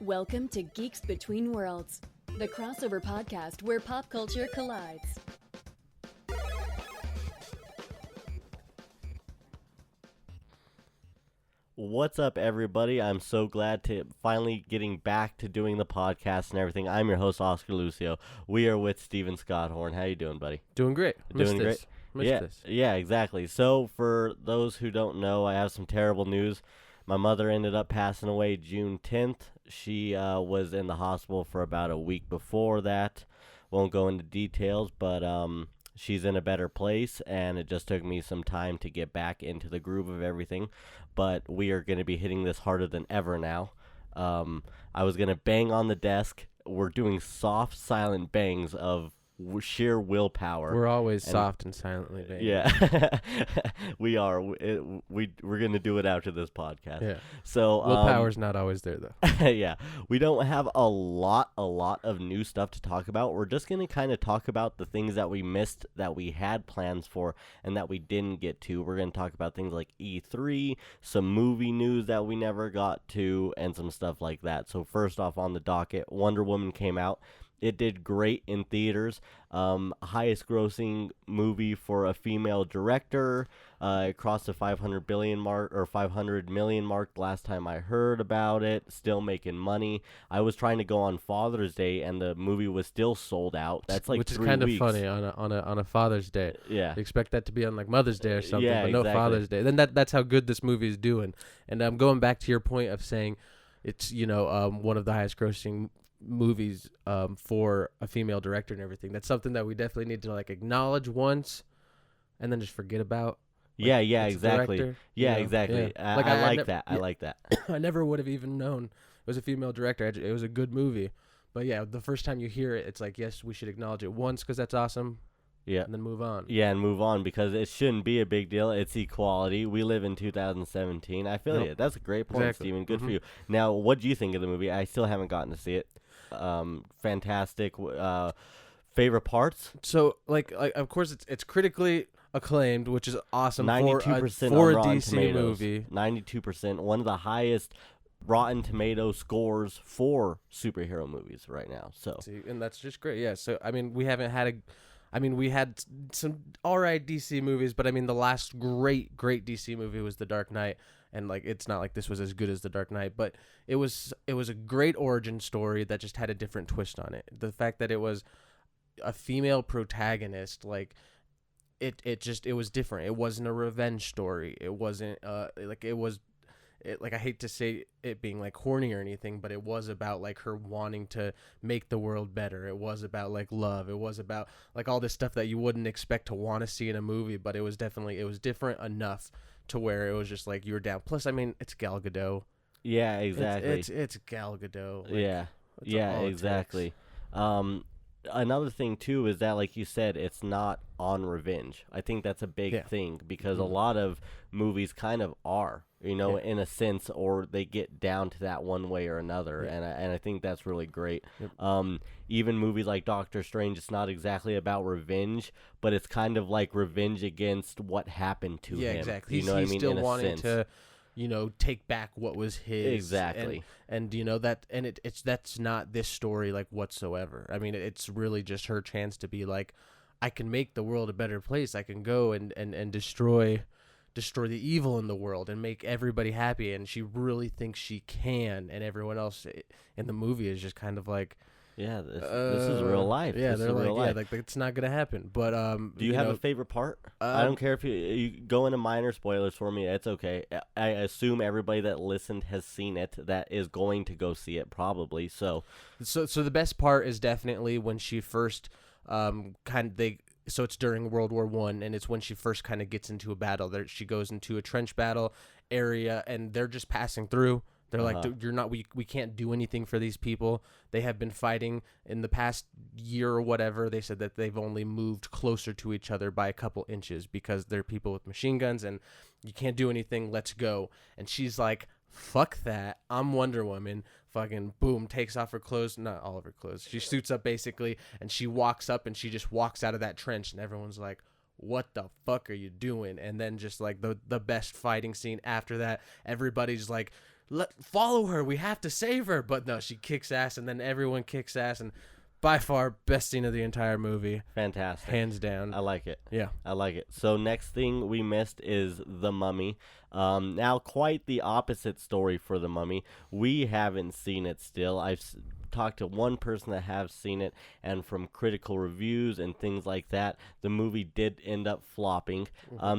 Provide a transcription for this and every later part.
Welcome to Geeks Between Worlds, the crossover podcast where pop culture collides. What's up, everybody? I'm so glad to finally getting back to doing the podcast and everything. I'm your host, Oscar Lucio. We are with Steven Scott Horn. How you doing, buddy? Doing great. Doing great. Missed this. Yeah, exactly. So, for those who don't know, I have some terrible news. My mother ended up passing away June 10th. She was in the hospital for about a week before that. Won't go into details, but she's in a better place, and it just took me some time to get back into the groove of everything. But we are going to be hitting this harder than ever now. I was going to bang on the desk. We're doing soft, silent bangs of sheer willpower. We're always soft and silently banging. Yeah, we are. We're going to do it after this podcast. Yeah. So willpower's not always there, though. yeah, we don't have a lot of new stuff to talk about. We're just going to kind of talk about the things that we missed, that we had plans for, and that we didn't get to. We're going to talk about things like E3, some movie news that we never got to, and some stuff like that. So first off on the docket, Wonder Woman came out. It did great in theaters. Highest grossing movie for a female director. It crossed the 500 billion mark, or 500 million mark last time I heard about it. Still making money. I was trying to go on Father's Day and the movie was still sold out. That's like which 3 is kind weeks. of funny on a Father's Day. Yeah. You expect that to be on like Mother's Day or something, Yeah, but no exactly. Father's Day. Then that's how good this movie is doing. And going back to your point of saying it's one of the highest grossing movies for a female director and everything. That's something that we definitely need to like acknowledge once and then just forget about. Like, yeah, exactly. Director, yeah, exactly. Yeah. I like that. I never would have even known it was a female director. It was a good movie. But yeah, the first time you hear it, it's like, yes, we should acknowledge it once because that's awesome. Yeah. And then move on. Yeah, and move on because it shouldn't be a big deal. It's equality. We live in 2017. I feel you. That's a great point, Exactly. Steven. Good for you. Now, what do you think of the movie? I still haven't gotten to see it. Fantastic. Favorite parts? So, like of course, it's critically acclaimed, which is awesome 92% for on a Rotten DC Tomatoes. movie. 92%. One of the highest Rotten Tomato scores for superhero movies right now. So, See, and that's just great. Yeah. So, I mean, we haven't had we had some all right DC movies, but I mean, the last great DC movie was The Dark Knight. And like, it's not like this was as good as The Dark Knight, but it was a great origin story that just had a different twist on it. The fact that it was a female protagonist, like it was different. It wasn't a revenge story. It wasn't I hate to say it being like horny or anything, but it was about like her wanting to make the world better. It was about like love. It was about like all this stuff that you wouldn't expect to want to see in a movie, but it was different enough to where it was just like you were down. Plus, I mean, it's Gal Gadot. yeah, exactly. It's Gal Gadot. Like, yeah, all it exactly. Another thing too is that, like you said, it's not on revenge. I think that's a big thing because a lot of movies kind of are, in a sense, or they get down to that one way or another, and I think that's really great. Yep. Even movies like Doctor Strange, it's not exactly about revenge, but it's kind of like revenge against what happened to him. Yeah, exactly. You know what I mean? Still in a wanting sense. to, take back what was his. Exactly. And that's not this story like whatsoever. I mean, it's really just her chance to be like, I can make the world a better place. I can go and destroy the evil in the world and make everybody happy. And she really thinks she can. And everyone else in the movie is just kind of like, yeah, this is real life. Yeah, this they're is like, real life. like it's not gonna happen. But do you have a favorite part? I don't care if you go into minor spoilers for me. It's okay. I assume everybody that listened has seen it. That is going to go see it probably. So the best part is definitely when she first so it's during World War I, and it's when she first kind of gets into a battle. There, she goes into a trench battle area, and they're just passing through. They're like, you're not. We can't do anything for these people. They have been fighting in the past year or whatever. They said that they've only moved closer to each other by a couple inches because they're people with machine guns, and you can't do anything. Let's go. And she's like, fuck that. I'm Wonder Woman. Fucking boom, takes off her clothes. Not all of her clothes. She suits up basically, and she walks up, and she just walks out of that trench, and everyone's like, what the fuck are you doing? And then just like the best fighting scene after that, everybody's like follow her. We have to save her. But no, she kicks ass, and then everyone kicks ass, and by far best scene of the entire movie, Fantastic. hands down. I like it. Yeah. I like it. So next thing we missed is The Mummy. Now quite the opposite story for The Mummy. We haven't seen it still. I've talked to one person that have seen it, and from critical reviews and things like that, the movie did end up flopping.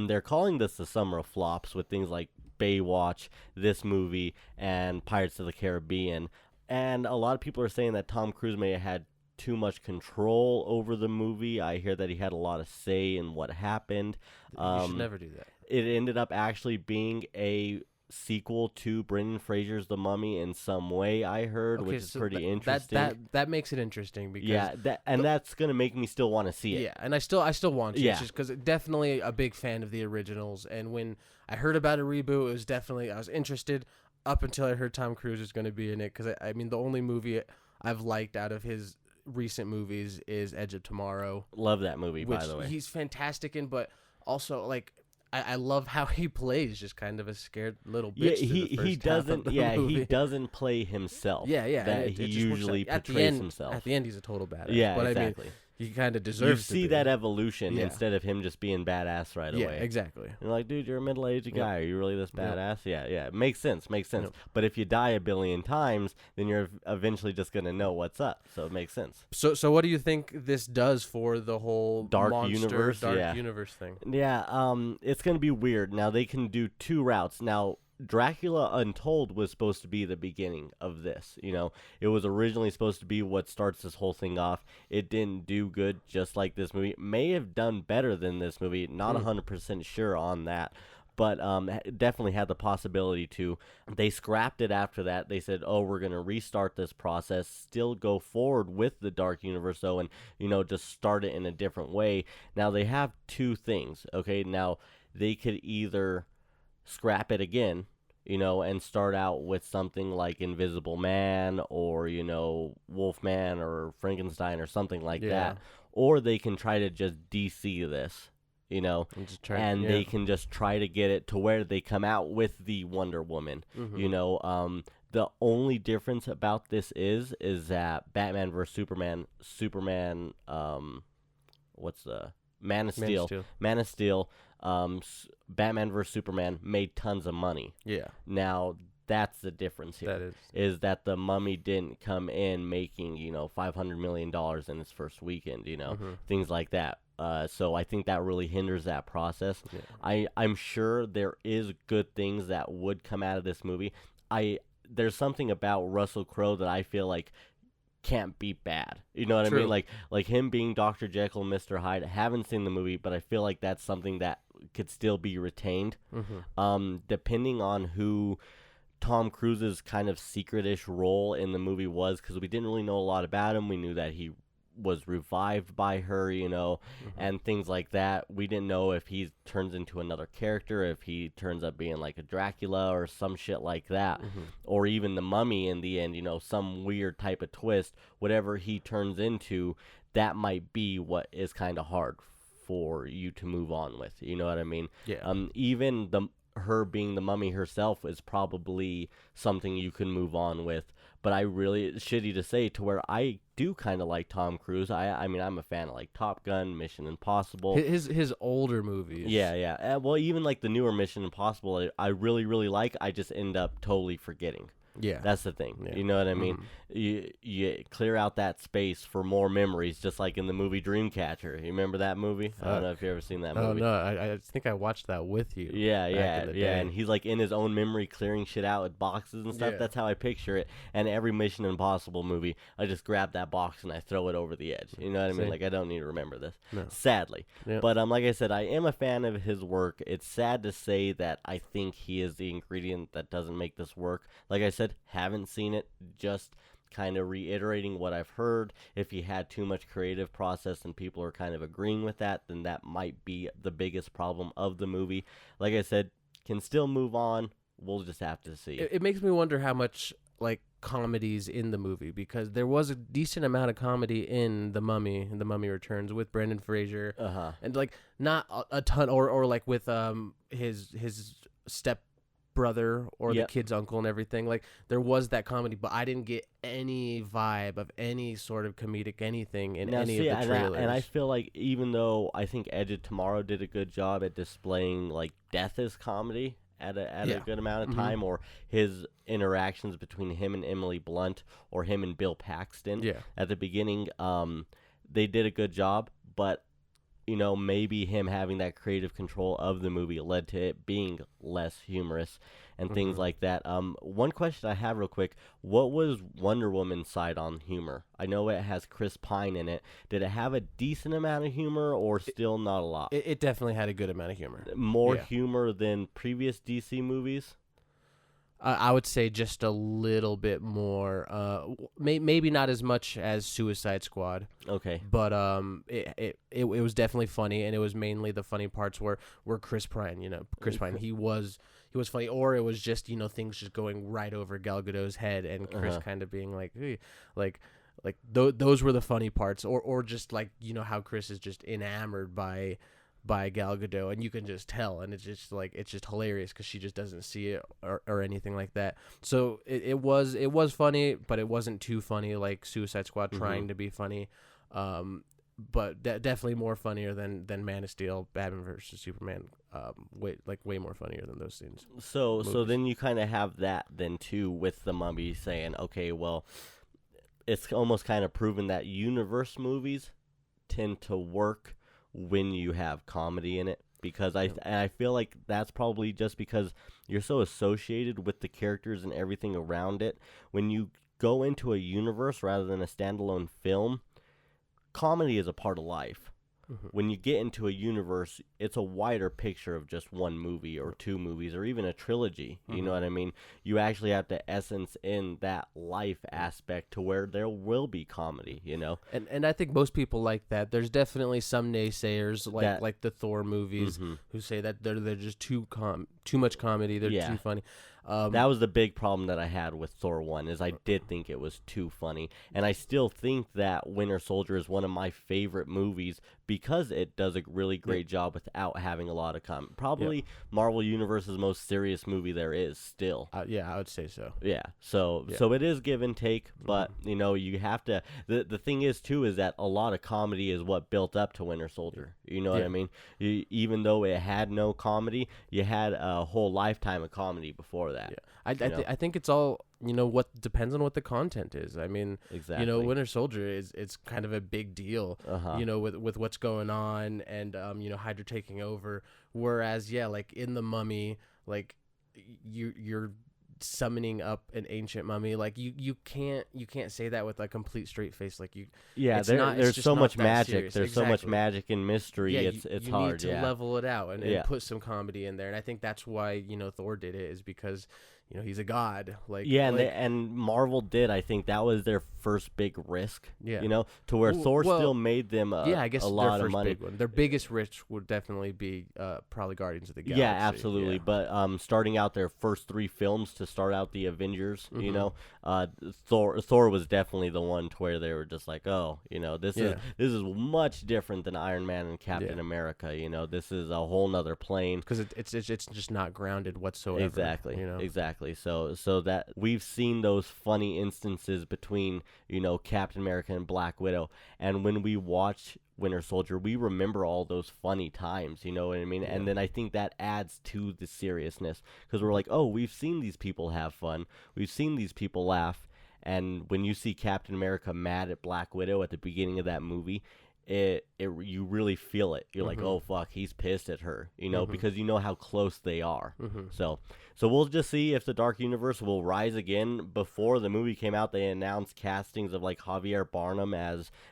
They're calling this the summer of flops with things like Baywatch, this movie, and Pirates of the Caribbean. And a lot of people are saying that Tom Cruise may have had too much control over the movie. I hear that he had a lot of say in what happened. You should never do that. It ended up actually being a sequel to Brendan Fraser's The Mummy in some way, I heard, which is pretty interesting. That makes it interesting because that's gonna make me still want to see it. Yeah, and I still want to, Yeah. just because definitely a big fan of the originals. And when I heard about a reboot, it was definitely I was interested up until I heard Tom Cruise is going to be in it. Because I mean, the only movie I've liked out of his recent movies is Edge of Tomorrow. Love that movie, which by the way. he's fantastic in, but also like. I love how he plays, just kind of a scared little bitch. He doesn't play himself. That he usually portrays himself. At the end, he's a total badass. Yeah, but exactly. I mean, he kind of deserves. You see to be. that evolution Yeah. instead of him just being badass right Yeah, away. exactly. You're like, dude, you're a middle-aged guy. Are you really this Yep. badass? Yeah. It makes sense. Yep. But if you die a billion times, then you're eventually just gonna know what's up. So it makes sense. So what do you think this does for the whole Dark monster, universe? dark Yeah. universe thing? Yeah. It's gonna be weird. Now they can do two routes. Now Dracula Untold was supposed to be the beginning of this. You know, it was originally supposed to be what starts this whole thing off. It didn't do good, just like this movie. May have done better than this movie. Not 100% sure on that. But definitely had the possibility to. They scrapped it after that. They said, oh, we're going to restart this process, still go forward with the Dark Universe, though, and, just start it in a different way. Now, they have two things, okay? Now, they could either scrap it again, and start out with something like Invisible Man or, Wolfman or Frankenstein or something like that. Or they can try to just DC this. They can just try to get it to where they come out with the Wonder Woman. The only difference about this is that Batman vs Superman, Man of Steel, Batman vs Superman made tons of money. Yeah. Now that's the difference here. Is that the Mummy didn't come in making $500 million in its first weekend. Things like that. So I think that really hinders that process. Yeah. I'm sure there is good things that would come out of this movie. There's something about Russell Crowe that I feel like can't be bad. You know what True. I mean? Like him being Dr. Jekyll and Mr. Hyde. I haven't seen the movie, but I feel like that's something that could still be retained. Depending on who Tom Cruise's kind of secret-ish role in the movie was, because we didn't really know a lot about him. We knew that he was revived by her, and things like that. We didn't know if he turns into another character, if he turns up being like a Dracula or some shit like that, or even the Mummy in the end, some weird type of twist. Whatever he turns into, that might be what is kind of hard for you to move on with. You know what I mean? Yeah. Even her being the Mummy herself is probably something you can move on with. But it's shitty to say, to where I do kind of like Tom Cruise. I mean, I'm a fan of like Top Gun, Mission Impossible. His older movies. Yeah. Well, even like the newer Mission Impossible, I really, really like. I just end up totally forgetting. Yeah. That's the thing. Yeah. You know what I mean? You clear out that space for more memories, just like in the movie Dreamcatcher. You remember that movie? I don't know if you've ever seen that movie. Oh, no. I think I watched that with you. Yeah. And he's like in his own memory clearing shit out with boxes and stuff. Yeah. That's how I picture it. And every Mission Impossible movie, I just grab that box and I throw it over the edge. You know what I mean? Like, I don't need to remember this. No. Sadly. Yeah. But like I said, I am a fan of his work. It's sad to say that I think he is the ingredient that doesn't make this work. Like I said, haven't seen it, just kind of reiterating what I've heard. If he had too much creative process and people are kind of agreeing with that, then that might be the biggest problem of the movie. Like I said, can still move on. We'll just have to see. It makes me wonder how much like comedies in the movie, because there was a decent amount of comedy in The Mummy Returns with Brendan Fraser, and like not a ton, or like with his step brother or Yep. the kid's uncle and everything. Like there was that comedy, but I didn't get any vibe of any sort of comedic anything in Now, any see, of the trailers. and I feel like even though I think Edge of Tomorrow did a good job at displaying like death as comedy at a Yeah. good amount of Mhm. time, or his interactions between him and Emily Blunt, or him and Bill Paxton Yeah. at the beginning, they did a good job, but maybe him having that creative control of the movie led to it being less humorous and things Mhm. like that. One question I have real quick, what was Wonder Woman's side on humor? I know it has Chris Pine in it. Did it have a decent amount of humor or still not a lot? It definitely had a good amount of humor. More Yeah. humor than previous DC movies? I would say just a little bit more. Maybe not as much as Suicide Squad, Okay. but it was definitely funny, and it was mainly the funny parts where Chris Pine, Chris Pine, he was funny, or it was just things just going right over Gal Gadot's head, and Chris kind of being like, hey, like those were the funny parts, or just like how Chris is just enamored by Gal Gadot, and you can just tell, and it's just hilarious because she just doesn't see it or anything like that. So it was funny, but it wasn't too funny like Suicide Squad trying to be funny. But definitely more funnier than Man of Steel, Batman versus Superman. Way more funnier than those scenes. So movies. then you kind of have that then too with the Mummy saying, okay, well, it's almost kind of proven that universe movies tend to work when you have comedy in it, because I feel like that's probably just because you're so associated with the characters and everything around it. When you go into a universe rather than a standalone film, comedy is a part of life. When you get into a universe, it's a wider picture of just one movie or two movies or even a trilogy. You know what I mean? You actually have to essence in that life aspect to where there will be comedy, And I think most people like that. There's definitely some naysayers That- like the Thor movies who say that they're just too much comedy. They're Yeah. too funny. That was the big problem that I had with Thor 1, is I did think it was too funny. And I still think that Winter Soldier is one of my favorite movies because it does a really great job without having a lot of probably Marvel Universe's most serious movie there is still. Yeah, I would say so. Yeah. So it is give and take, but you have to the thing is too is that a lot of comedy is what built up to Winter Soldier. You know what I mean? Even though it had no comedy, you had a whole lifetime of comedy before that. Yeah. I think it's all what depends on what the content is. I mean, Exactly. Winter Soldier it's kind of a big deal. With what's going on and Hydra taking over. Whereas like in the Mummy, like you're summoning up an ancient mummy, like you can't say that with a complete straight face, like you. Yeah, it's not- it's there's just so not much that magic. serious. There's so much Exactly. magic and mystery. Yeah, it's you hard. need to Yeah. level it out and Yeah. put some comedy in there, and I think that's why Thor did it, is because he's a god. Like And Marvel did. I think that was their first big risk. Yeah. To where Thor Well, still made them I guess a their lot first of money. big one. Their biggest risk would definitely be probably Guardians of the Galaxy. Yeah, absolutely. Yeah. But starting out their first 3 films to start out the Avengers, Mm-hmm. Thor was definitely the one to where they were just like, oh, this Yeah. is much different than Iron Man and Captain Yeah. America. This is a whole nother plane. because it's just not grounded whatsoever. Exactly. You know? Exactly. So that we've seen those funny instances between, Captain America and Black Widow. And when we watch Winter Soldier, we remember all those funny times, you know what I mean? And then I think that adds to the seriousness, because we're like, oh, we've seen these people have fun. We've seen these people laugh. And when you see Captain America mad at Black Widow at the beginning of that movie, you really feel it. You're like, oh fuck, he's pissed at her, because you know how close they are. So we'll just see if the Dark Universe will rise again. Before the movie came out, they announced castings of like Javier Bardem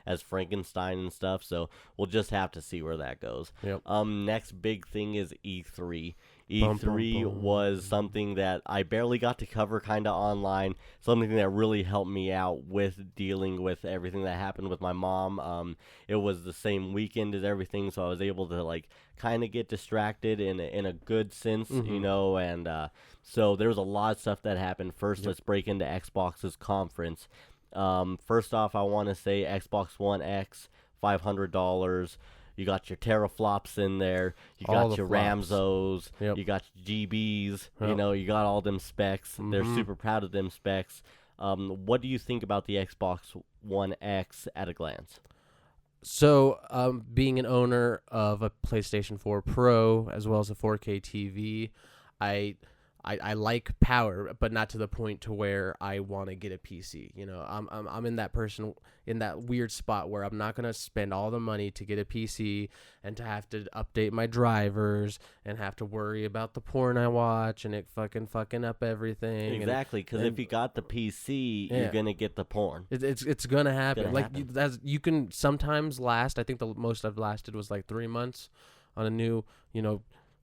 as Frankenstein and stuff. So we'll just have to see where that goes. Yep. Next big thing is E3. Bum, E3 bum, bum. was something that I barely got to cover kind of online, something that really helped me out with dealing with everything that happened with my mom. It was the same weekend as everything, so I was able to like kind of get distracted in a good sense, and so there was a lot of stuff that happened. First, let's break into Xbox's conference. First off, I want to say Xbox One X, $500. You got your teraflops in there. You All got the your flops. Ramzos. Yep. You got your GBs. You Yep. know, you got all them specs. They're Mhm. super proud of them specs. What do you think about the Xbox One X at a glance? So, being an owner of a PlayStation 4 Pro as well as a 4K TV, I like power, but not to the point to where I want to get a PC. You know, I'm in that person in that weird spot where I'm not gonna spend all the money to get a PC and to have to update my drivers and have to worry about the porn I watch and it fucking up everything. Exactly, because if and- you got the PC, Yeah. you're gonna get the porn. It's gonna happen. gonna Like happen. you can sometimes last. I think the most I've lasted was like 3 months on a new,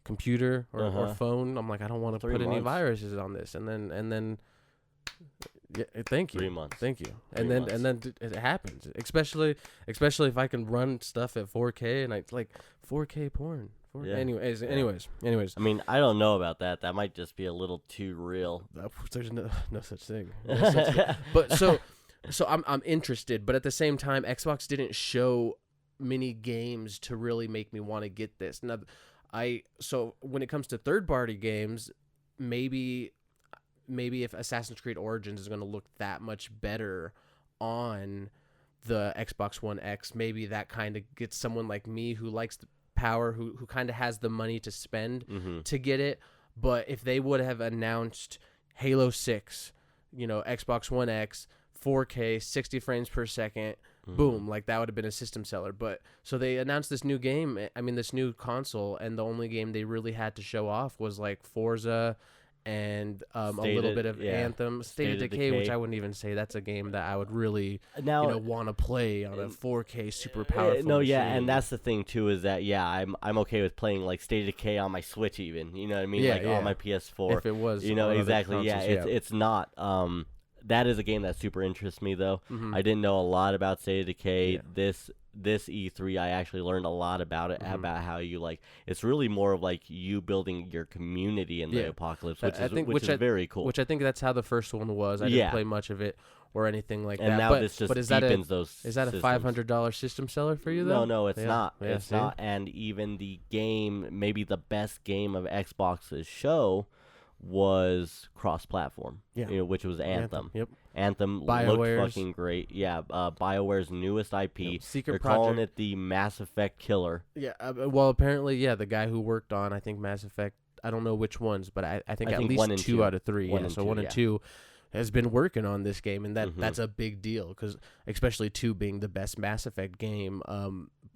computer or Uh-huh. phone. I'm like, I don't want to 3 put any months. viruses on this, and then, yeah, thank you, 3 months. thank you, 3 and then it happens. Especially if I can run stuff at 4K and I like 4K porn. Yeah. Anyways. I mean, I don't know about that. That might just be a little too real. There's no such thing. No such thing. But so I'm interested, but at the same time, Xbox didn't show many games to really make me want to get this. Now, so when it comes to third-party games, maybe if Assassin's Creed Origins is going to look that much better on the Xbox One X, maybe that kind of gets someone like me who likes the power, who kind of has the money to spend Mm-hmm. to get it. But if they would have announced Halo 6, Xbox One X, 4K, 60 frames per second, boom, like that would have been a system seller. But so they announced this new game, this new console, and the only game they really had to show off was like Forza and a little bit of Anthem, State of Decay, which I wouldn't even say that's a game that I would really Now, want to play on a 4K super powerful no, yeah, machine. and that's the thing too is that I'm okay with playing like State of Decay on my Switch even. You know what I mean? Yeah, like yeah. on my PS4. if it was You know on other exactly. Yeah, consoles, it's not. That is a game that super interests me though. Mhm. I didn't know a lot about State of Decay. Yeah. This E3, I actually learned a lot about it, Mhm. about how you it's really more of like you building your community in the Yeah. apocalypse, I which is think- which is very cool. Which I think that's how the first one was. I Yeah. didn't play much of it or anything like and that. now but, this just but is that deepens those. is that a systems. $500 system seller for you though? No, it's Yeah. not. Yeah, It's see? not. And even the game, maybe the best game of Xbox's show, was cross-platform. Yeah. Which was Anthem. Yep. Anthem BioWare's- looked fucking great. Yeah, BioWare's newest IP. Yep. Secret They're Project. calling it the Mass Effect killer. Yeah. Well, apparently, yeah. The guy who worked on, I think, Mass Effect. I don't know which ones, but I think I at think least 1 and 2 2. out of 3. 1 Yeah. and So 2, 1 and yeah. 2 has been working on this game, and Mhm. that's a big deal because especially 2 being the best Mass Effect game,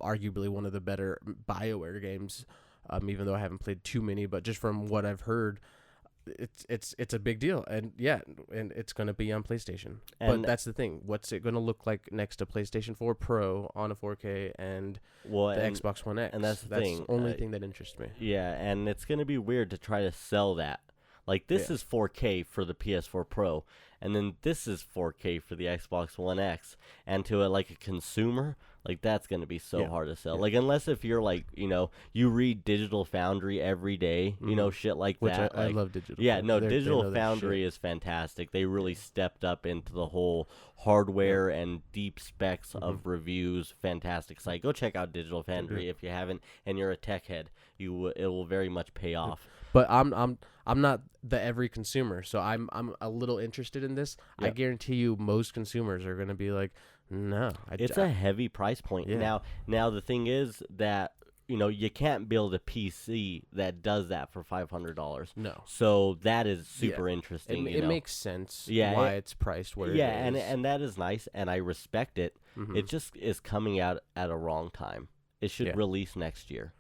arguably one of the better BioWare games. Even though I haven't played too many, but just from what I've heard, it's a big deal, and it's going to be on PlayStation. But And- that's the thing. What's it going to look like next to PlayStation 4 Pro on a 4K and Well, the and, Xbox One X? and that's the thing, only thing that interests me. yeah, and it's gonna be weird to try to sell that. Like this Yeah. is 4K for the PS4 Pro, and then this is 4K for the Xbox One X, and to a consumer, that's gonna be so Yeah. hard to sell. Yeah. Unless if you're you read Digital Foundry every day, Mhm. shit like Which that. I love Digital. Yeah, Foundry. no, They Digital know their Foundry shit. is fantastic. They really stepped up into the whole hardware and deep specs of reviews. Fantastic site. Go check out Digital Foundry if you haven't, and you're a tech head. It will very much pay off. But I'm not the every consumer, so I'm a little interested in this. I Yep. guarantee you, most consumers are going to be like, no. It's a heavy price point. Yeah. Now the thing is that you can't build a PC that does that for $500. no. So that is super interesting. It makes sense. Yeah, why it's priced where yeah, it is. and that is nice, and I respect it. Mhm. It just is coming out at a wrong time. It should Yeah. release next year.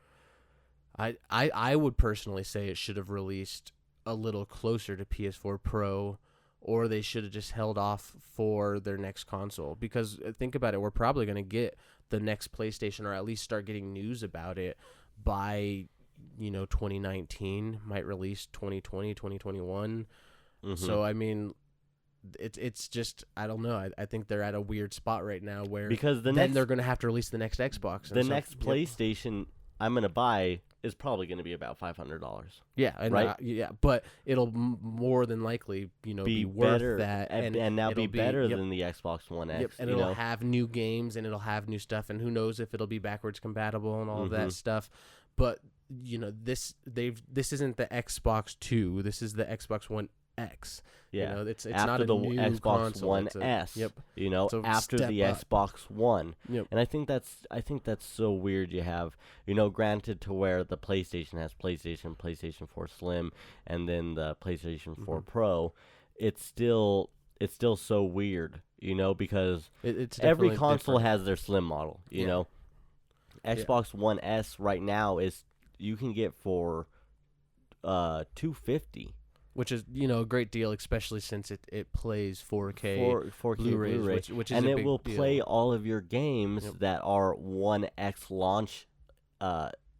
I would personally say it should have released a little closer to PS4 Pro, or they should have just held off for their next console. Because think about it, we're probably going to get the next PlayStation, or at least start getting news about it by 2019. Might release 2020, 2021. Mhm. So I mean, it's just, I don't know. I think they're at a weird spot right now where because then they're going to have to release the next Xbox. the and so- next yep. PlayStation I'm gonna buy is probably going to be about $500. Yeah, and Right? but it'll more than likely, be worth better that, and now it'll be better yep, than the Xbox One X. Yep, and you it'll know? have new games and it'll have new stuff, and who knows if it'll be backwards compatible and all of that Mhm. stuff. But this isn't the Xbox 2. This is the Xbox One X. Yeah. It's after not a the new Xbox console. One It's a- S. Yep. It's a After step the up. Xbox One. Yep. And I think that's so weird. You have, granted to where the PlayStation has PlayStation 4 Slim, and then the PlayStation 4 Pro, it's still so weird, because It's every definitely console different. has their Slim model, you know. Xbox One S right now is you can get for $250. Which is a great deal, especially since it plays 4K 4K Blu-rays, Blu-ray, which is and a it big will deal. play all of your games Yep. that are One X launch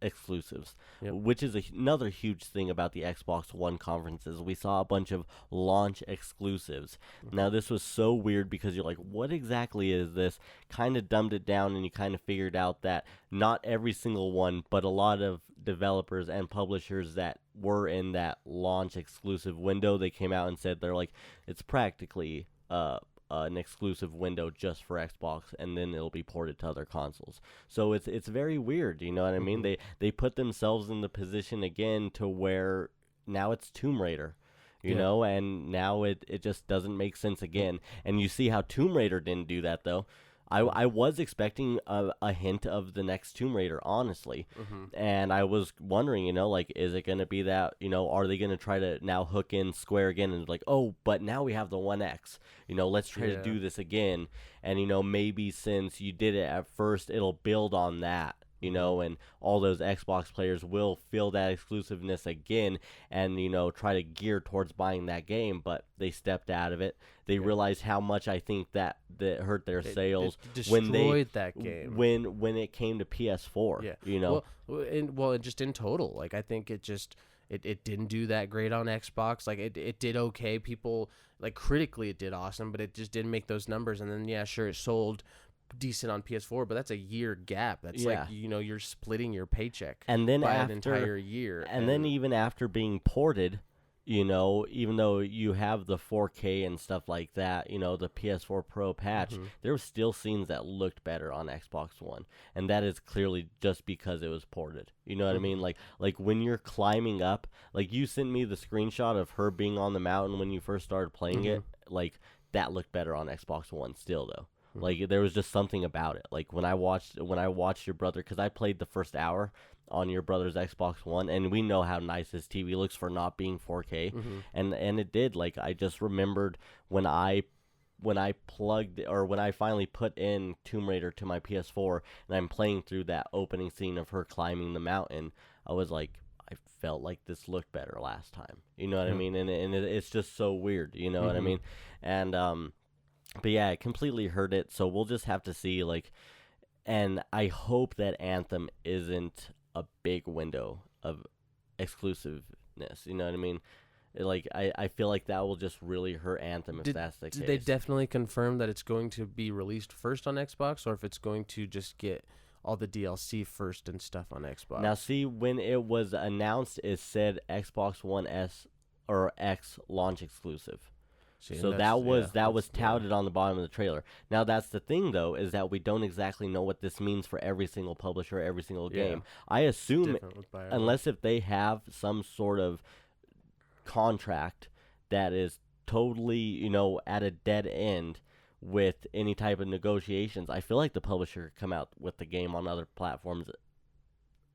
exclusives, Yep. which is another huge thing about the Xbox One conferences. We saw a bunch of launch exclusives. Mm-hmm. Now, this was so weird because you're like, what exactly is this? Kind of dumbed it down, and you kind of figured out that not every single one, but a lot of developers and publishers that were in that launch exclusive window, they came out and said they're like, it's practically an exclusive window just for Xbox, and then it'll be ported to other consoles. So it's very weird, you know what I mean? They put themselves in the position again to where now it's Tomb Raider, you know, and now it just doesn't make sense again. And you see how Tomb Raider didn't do that though. I was expecting a hint of the next Tomb Raider, honestly. And I was wondering, like, is it going to be that, are they going to try to now hook in Square again and like, oh, but now we have the One X, let's try to do this again. And, maybe since you did it at first, it'll build on that. And all those Xbox players will feel that exclusiveness again and, try to gear towards buying that game, but they stepped out of it. They realized how much I think that hurt their sales It when destroyed that game. when it came to PS4, Well, just in total, like, I think it didn't do that great on Xbox. Like, it did okay. People, like, critically it did awesome, but it just didn't make those numbers. And then, sure, it sold decent on PS4, but that's a year gap. That's like, you're splitting your paycheck and then by after an entire year. and then even after being ported, even though you have the 4K and stuff like that, the PS4 Pro patch, there were still scenes that looked better on Xbox One, and that is clearly just because it was ported. You know what I mean? Like when you're climbing up, like you sent me the screenshot of her being on the mountain when you first started playing it, like that looked better on Xbox One still though. Like there was just something about it. Like when I watched your brother, because I played the first hour on your brother's Xbox One, and we know how nice his TV looks for not being 4K, and it did. Like I just remembered when I plugged or when I finally put in Tomb Raider to my PS4 and I'm playing through that opening scene of her climbing the mountain, I was like, I felt like this looked better last time. You know what I mean? And it's just so weird. You know what I mean? And but yeah, it completely hurt it. So we'll just have to see, like, and I hope that Anthem isn't a big window of exclusiveness. You know what I mean? Like, I feel like that will just really hurt Anthem if that's the case. Did they definitely confirm that it's going to be released first on Xbox, or if it's going to just get all the DLC first and stuff on Xbox? Now, see, when it was announced, it said Xbox One S or X launch exclusive. So that was touted on the bottom of the trailer. Now that's the thing though, is that we don't exactly know what this means for every single publisher, every single game. I assume unless if they have some sort of contract that is totally, at a dead end with any type of negotiations, I feel like the publisher could come out with the game on other platforms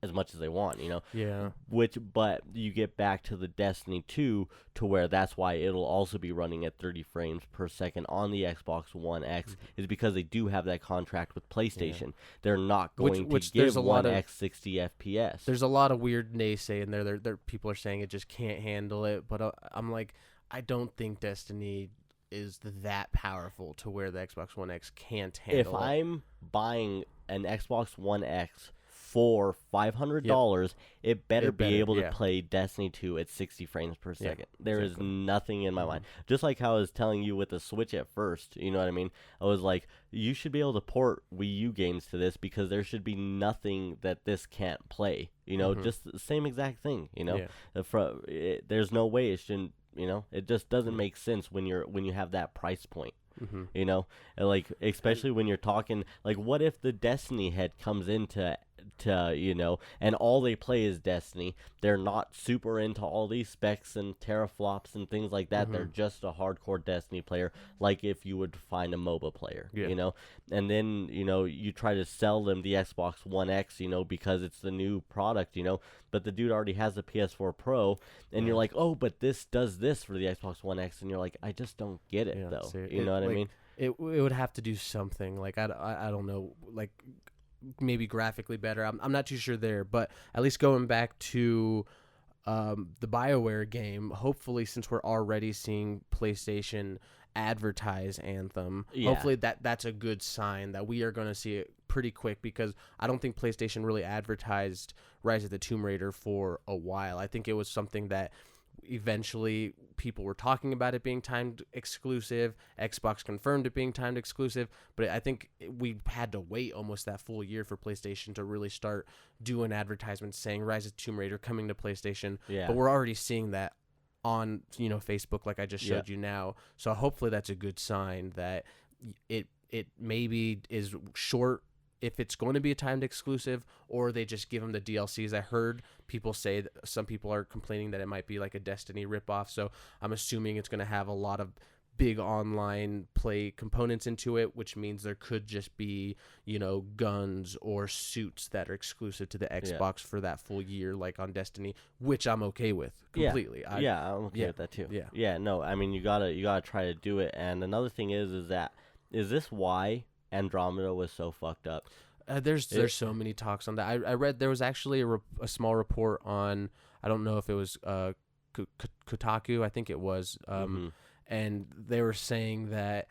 as much as they want, Yeah. But you get back to the Destiny 2 to where that's why it'll also be running at 30 frames per second on the Xbox One X is because they do have that contract with PlayStation. Yeah. They're not going to give One X 60 FPS. There's a lot of weird naysay in there. People are saying it just can't handle it, but I'm like, I don't think Destiny is that powerful to where the Xbox One X can't handle it. If I'm buying an Xbox One X for $500, it better be able to yeah. play Destiny 2 at 60 frames per second. There is exactly. nothing in my mind. Just like how I was telling you with the Switch at first, you know what I mean? I was like, you should be able to port Wii U games to this because there should be nothing that this can't play. You know, just the same exact thing, you know? There's no way it shouldn't, you know? It just doesn't make sense when you have that price point. You know, and like especially when you're talking like, what if the Destiny head comes into you know, and all they play is Destiny? They're not super into all these specs and teraflops and things like that. They're just a hardcore Destiny player, like if you would find a MOBA player, you know. And then, you know, you try to sell them the Xbox One X, you know, because it's the new product, you know, but the dude already has a PS4 Pro, and you're like, oh, but this does this for the Xbox One X, and you're like, I just don't get it, though. You know what I mean? It would have to do something, like, I don't know, like, maybe graphically better. I'm not too sure there, but at least going back to the BioWare game, hopefully, since we're already seeing PlayStation advertise Anthem, hopefully that's a good sign that we are going to see it pretty quick, because I don't think PlayStation really advertised Rise of the Tomb Raider for a while. I think it was something that eventually people were talking about it being timed exclusive. Xbox confirmed it being timed exclusive, but I think we had to wait almost that full year for PlayStation to really start doing advertisements saying Rise of Tomb Raider coming to PlayStation. But we're already seeing that on, you know, Facebook, like I just showed you now. So hopefully that's a good sign that it maybe is short if it's going to be a timed exclusive, or they just give them the DLCs. I heard people say that some people are complaining that it might be like a Destiny ripoff, so I'm assuming it's going to have a lot of big online play components into it, which means there could just be, you know, guns or suits that are exclusive to the Xbox for that full year, like on Destiny, which I'm okay with completely. I'm okay with that too. No, I mean, you gotta try to do it. And another thing is this why Andromeda was so fucked up? There's so many talks on that. I read there was actually a small report on, I don't know if it was Kotaku, I think it was, and they were saying that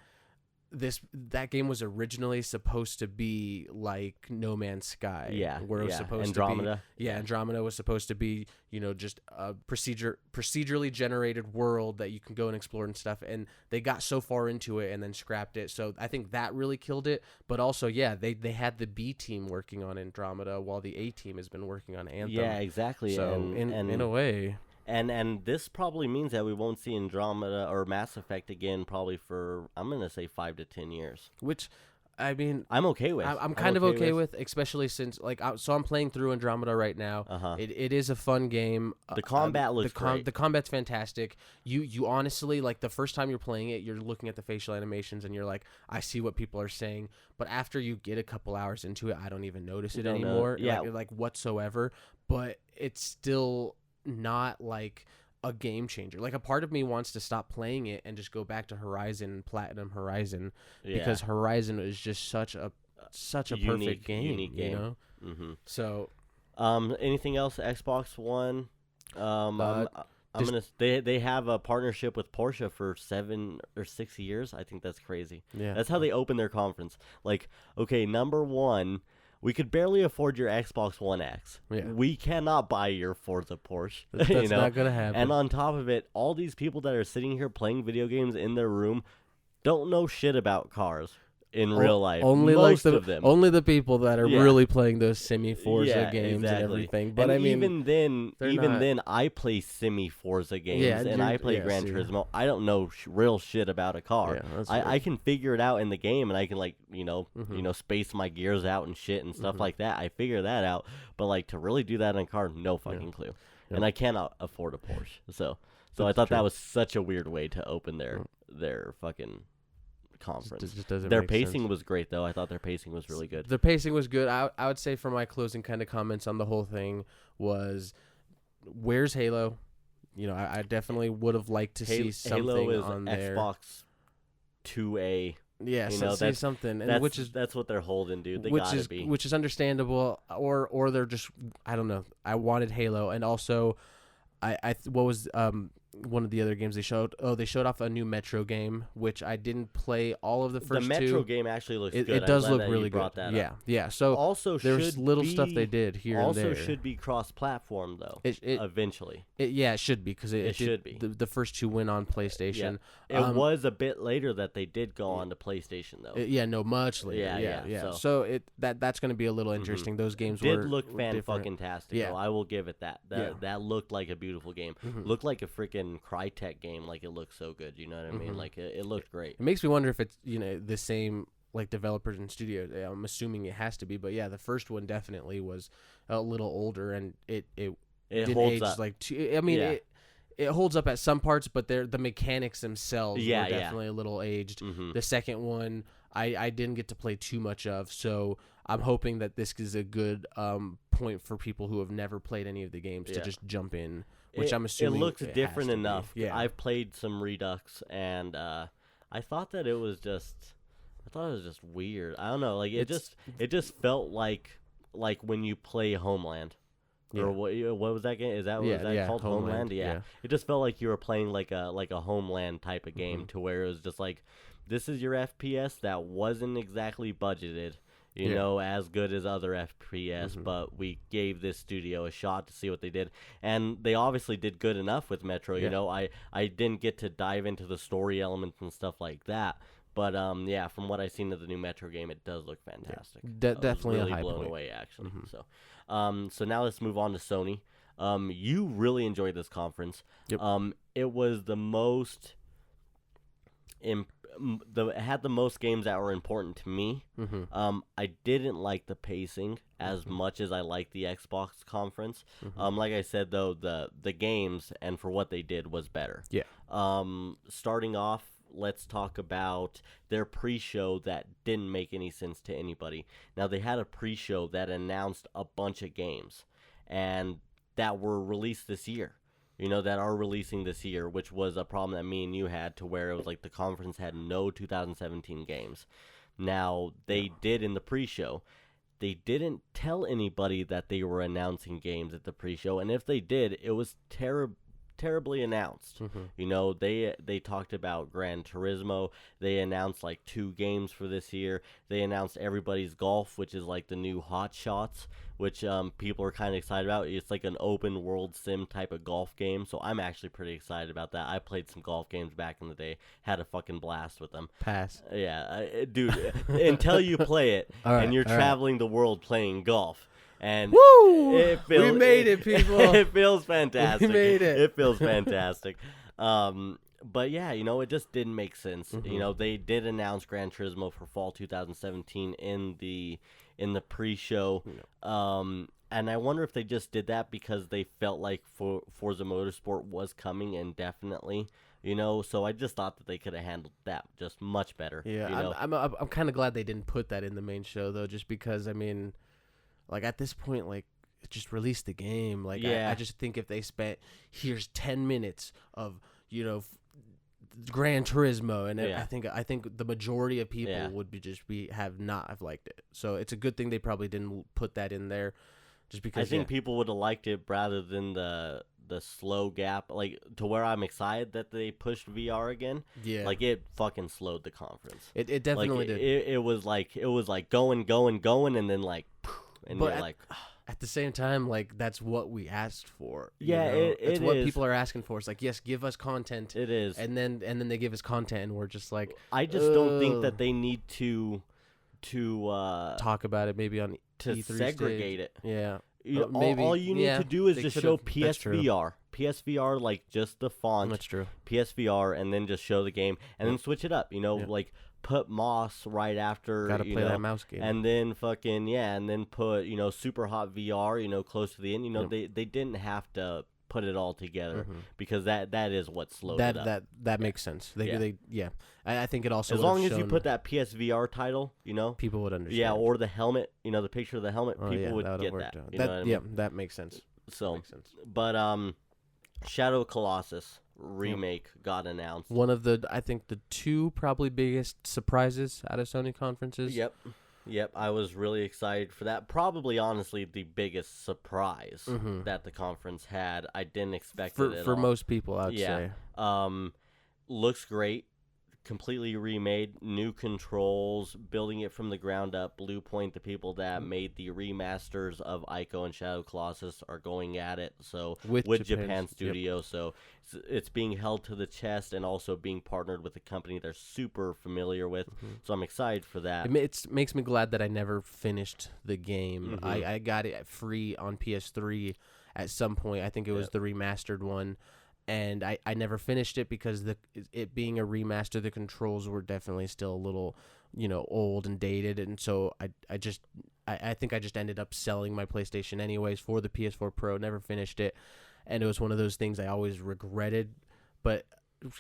that game was originally supposed to be like No Man's Sky, where it was supposed Andromeda. to be Andromeda was supposed to be, you know, just a procedurally generated world that you can go and explore and stuff, and they got so far into it and then scrapped it. So I think that really killed it. But also, they had the B team working on Andromeda while the A team has been working on Anthem. Yeah, exactly. So in a way. And this probably means that we won't see Andromeda or Mass Effect again probably for, I'm going to say, 5 to 10 years. Which, I mean, I'm okay with. I'm kind of okay with, especially since, like, so I'm playing through Andromeda right now. It is a fun game. The combat looks great. The combat's fantastic. You honestly, like, the first time you're playing it, you're looking at the facial animations and you're like, I see what people are saying. But after you get a couple hours into it, I don't even notice it anymore. Like whatsoever. But it's still not like a game changer. Like, a part of me wants to stop playing it and just go back to Horizon, Platinum Horizon, because Horizon is just such a perfect game, unique game. You know? So, anything else? Xbox One. They have a partnership with Porsche for 7 or 6 years. I think that's crazy. Yeah, that's how they open their conference. Like, okay, number one, we could barely afford your Xbox One X. Yeah. We cannot buy your Forza Porsche. That's you know? not going to happen. And on top of it, all these people that are sitting here playing video games in their room don't know shit about cars in real life. Only Most like of them. Only the people that are really playing those Forza games and everything. But and I mean, even then, I play Forza games and I play Gran Turismo. I don't know real shit about a car. Yeah, I can figure it out in the game, and I can, like, you know, space my gears out and shit and stuff like that. I figure that out. But, like, to really do that in a car, no fucking clue. Yeah. And I cannot afford a Porsche. So I thought that was such a weird way to open their fucking conference. Just doesn't their make pacing sense. was great, though. I thought their pacing was really good. The pacing was good. I would say, for my closing kind of comments on the whole thing, was, where's Halo? You know, I definitely would have liked to see something Halo is on there. Xbox 2A. Yeah, you so know, see something, and that's what they're holding, dude. They which gotta is be. which is understandable, or they're just, I don't know. I wanted Halo, and also, what was one of the other games they showed. Oh, they showed off a new Metro game, which I didn't play all of the first The Metro two. game actually looks It, good. it does I'm glad look that really you good. brought that Yeah, up. yeah. So Also, there's should little stuff be- they did here and Also, there. should be cross-platform though. Eventually, Yeah, it should be because it should be. The first two went on PlayStation. it was a bit later that they did go on to PlayStation though. Much later. Yeah, Yeah. so- So that's going to be a little interesting. Those games did were look were different. fan-fucking-tastic. Yeah. Though. I will give it that. Yeah. That looked like a beautiful game. Looked like a freaking Crytek game. Like it looked so good. You know what I mean? Like it looked great. It makes me wonder if it's the same like developers and studios. I'm assuming it has to be, but yeah, the first one definitely was a little older and it didn't holds age up. like too, I mean Yeah. it holds up at some parts, but the mechanics themselves Yeah, were yeah. definitely a little aged. Mhm. The second one I didn't get to play too much of, so I'm hoping that this is a good point for people who have never played any of the games to Yeah. just jump in, which I'm assuming it looks has different to be. enough. Yeah, I've played some Redux, and I thought that it was just, weird. I don't know, like it just felt like when you play Homeland, Yeah. or what was that game? Was that called Homeland? Yeah. It just felt like you were playing like a Homeland type of game, to where it was just like, this is your FPS that wasn't exactly budgeted. You Yeah. know, as good as other FPS, but we gave this studio a shot to see what they did, and they obviously did good enough with Metro. You Yeah. know, I didn't get to dive into the story elements and stuff like that, but yeah, from what I've seen of the new Metro game, it does look fantastic. I was definitely really a high blown point. away actually. So now let's move on to Sony. You really enjoyed this conference. Yep. It was the most it had the most games that were important to me. I didn't like the pacing as much as I liked the Xbox conference. Like I said though, the games and for what they did was better. Yeah. Starting off, let's talk about their pre-show that didn't make any sense to anybody. Now they had a pre-show that announced a bunch of games and that were released this year. You know, that are releasing this year, which was a problem that me and you had, to where it was like the conference had no 2017 games. Now, they did in the pre-show. They didn't tell anybody that they were announcing games at the pre-show, and if they did, it was terribly announced. You know, they talked about Gran Turismo. They announced like 2 games for this year. They announced Everybody's Golf, which is like the new Hot Shots, which people are kind of excited about. It's like an open world sim type of golf game, so I'm actually pretty excited about that. I played some golf games back in the day, had a fucking blast with them. Pass. Yeah, dude, until you play it and you're all right. traveling the world playing golf. And Woo! we made it, people. It feels fantastic. We made it. It feels fantastic. But yeah, you know, it just didn't make sense. You know, they did announce Gran Turismo for fall 2017 in the pre-show. And I wonder if they just did that because they felt like Forza Motorsport was coming indefinitely. You know, so I just thought that they could have handled that just much better. Yeah, you know? I'm kind of glad they didn't put that in the main show though, just because I mean, like at this point, like just release the game. Like Yeah. I just think if they spent here's 10 minutes of Gran Turismo, and Yeah. I think the majority of people Yeah. would have liked it. So it's a good thing they probably didn't put that in there, just because I think people would have liked it rather than the slow gap, like to where I'm excited that they pushed VR again. Yeah. Like it fucking slowed the conference. It definitely like, did. It was like going, and then like, and But you're like, At the same time, like that's what we asked for. Yeah, it's it what is. people are asking for. It's like, yes, give us content. it is. And then they give us content, and we're just like, I just don't think ugh. that they need to talk about it maybe on E3 segregate stage. it. Yeah. You know, Maybe. all you need Yeah, to do is they just could've- show that's true. PSVR, like just the font, That's true. PSVR, and then just show the game, and then switch it up. You know, Yeah. like put Moss right after. Gotta you play know, that mouse game. and then and then put Super Hot VR, close to the end. You know, Yeah. they didn't have to put it all together because that is what slowed it up. That makes sense. Yeah. I think it also As would've long as you shown put that PSVR title, people would understand. yeah, or the helmet, the picture of the helmet, Oh, people yeah, would would've get worked that. out. You know what I mean? That makes sense. So, Makes sense. but Shadow of Colossus remake got announced. One of I think the 2 probably biggest surprises out of Sony conferences. Yep. Yep, I was really excited for that. Probably, honestly, the biggest surprise that the conference had. I didn't expect it at For all. most people, I'd Yeah. say. Looks great. Completely remade, new controls, building it from the ground up. Blue Point, the people that made the remasters of Ico and Shadow Colossus, are going at it. So With Japan Japan's- Studio, so it's being held to the chest and also being partnered with a company they're super familiar with. So I'm excited for that. It makes me glad that I never finished the game. Mhm. I got it free on PS3 at some point. I think it was Yep. the remastered one. And I never finished it because it being a remaster, the controls were definitely still a little, old and dated. And so I think I just ended up selling my PlayStation anyways for the PS4 Pro. Never finished it, and it was one of those things I always regretted. But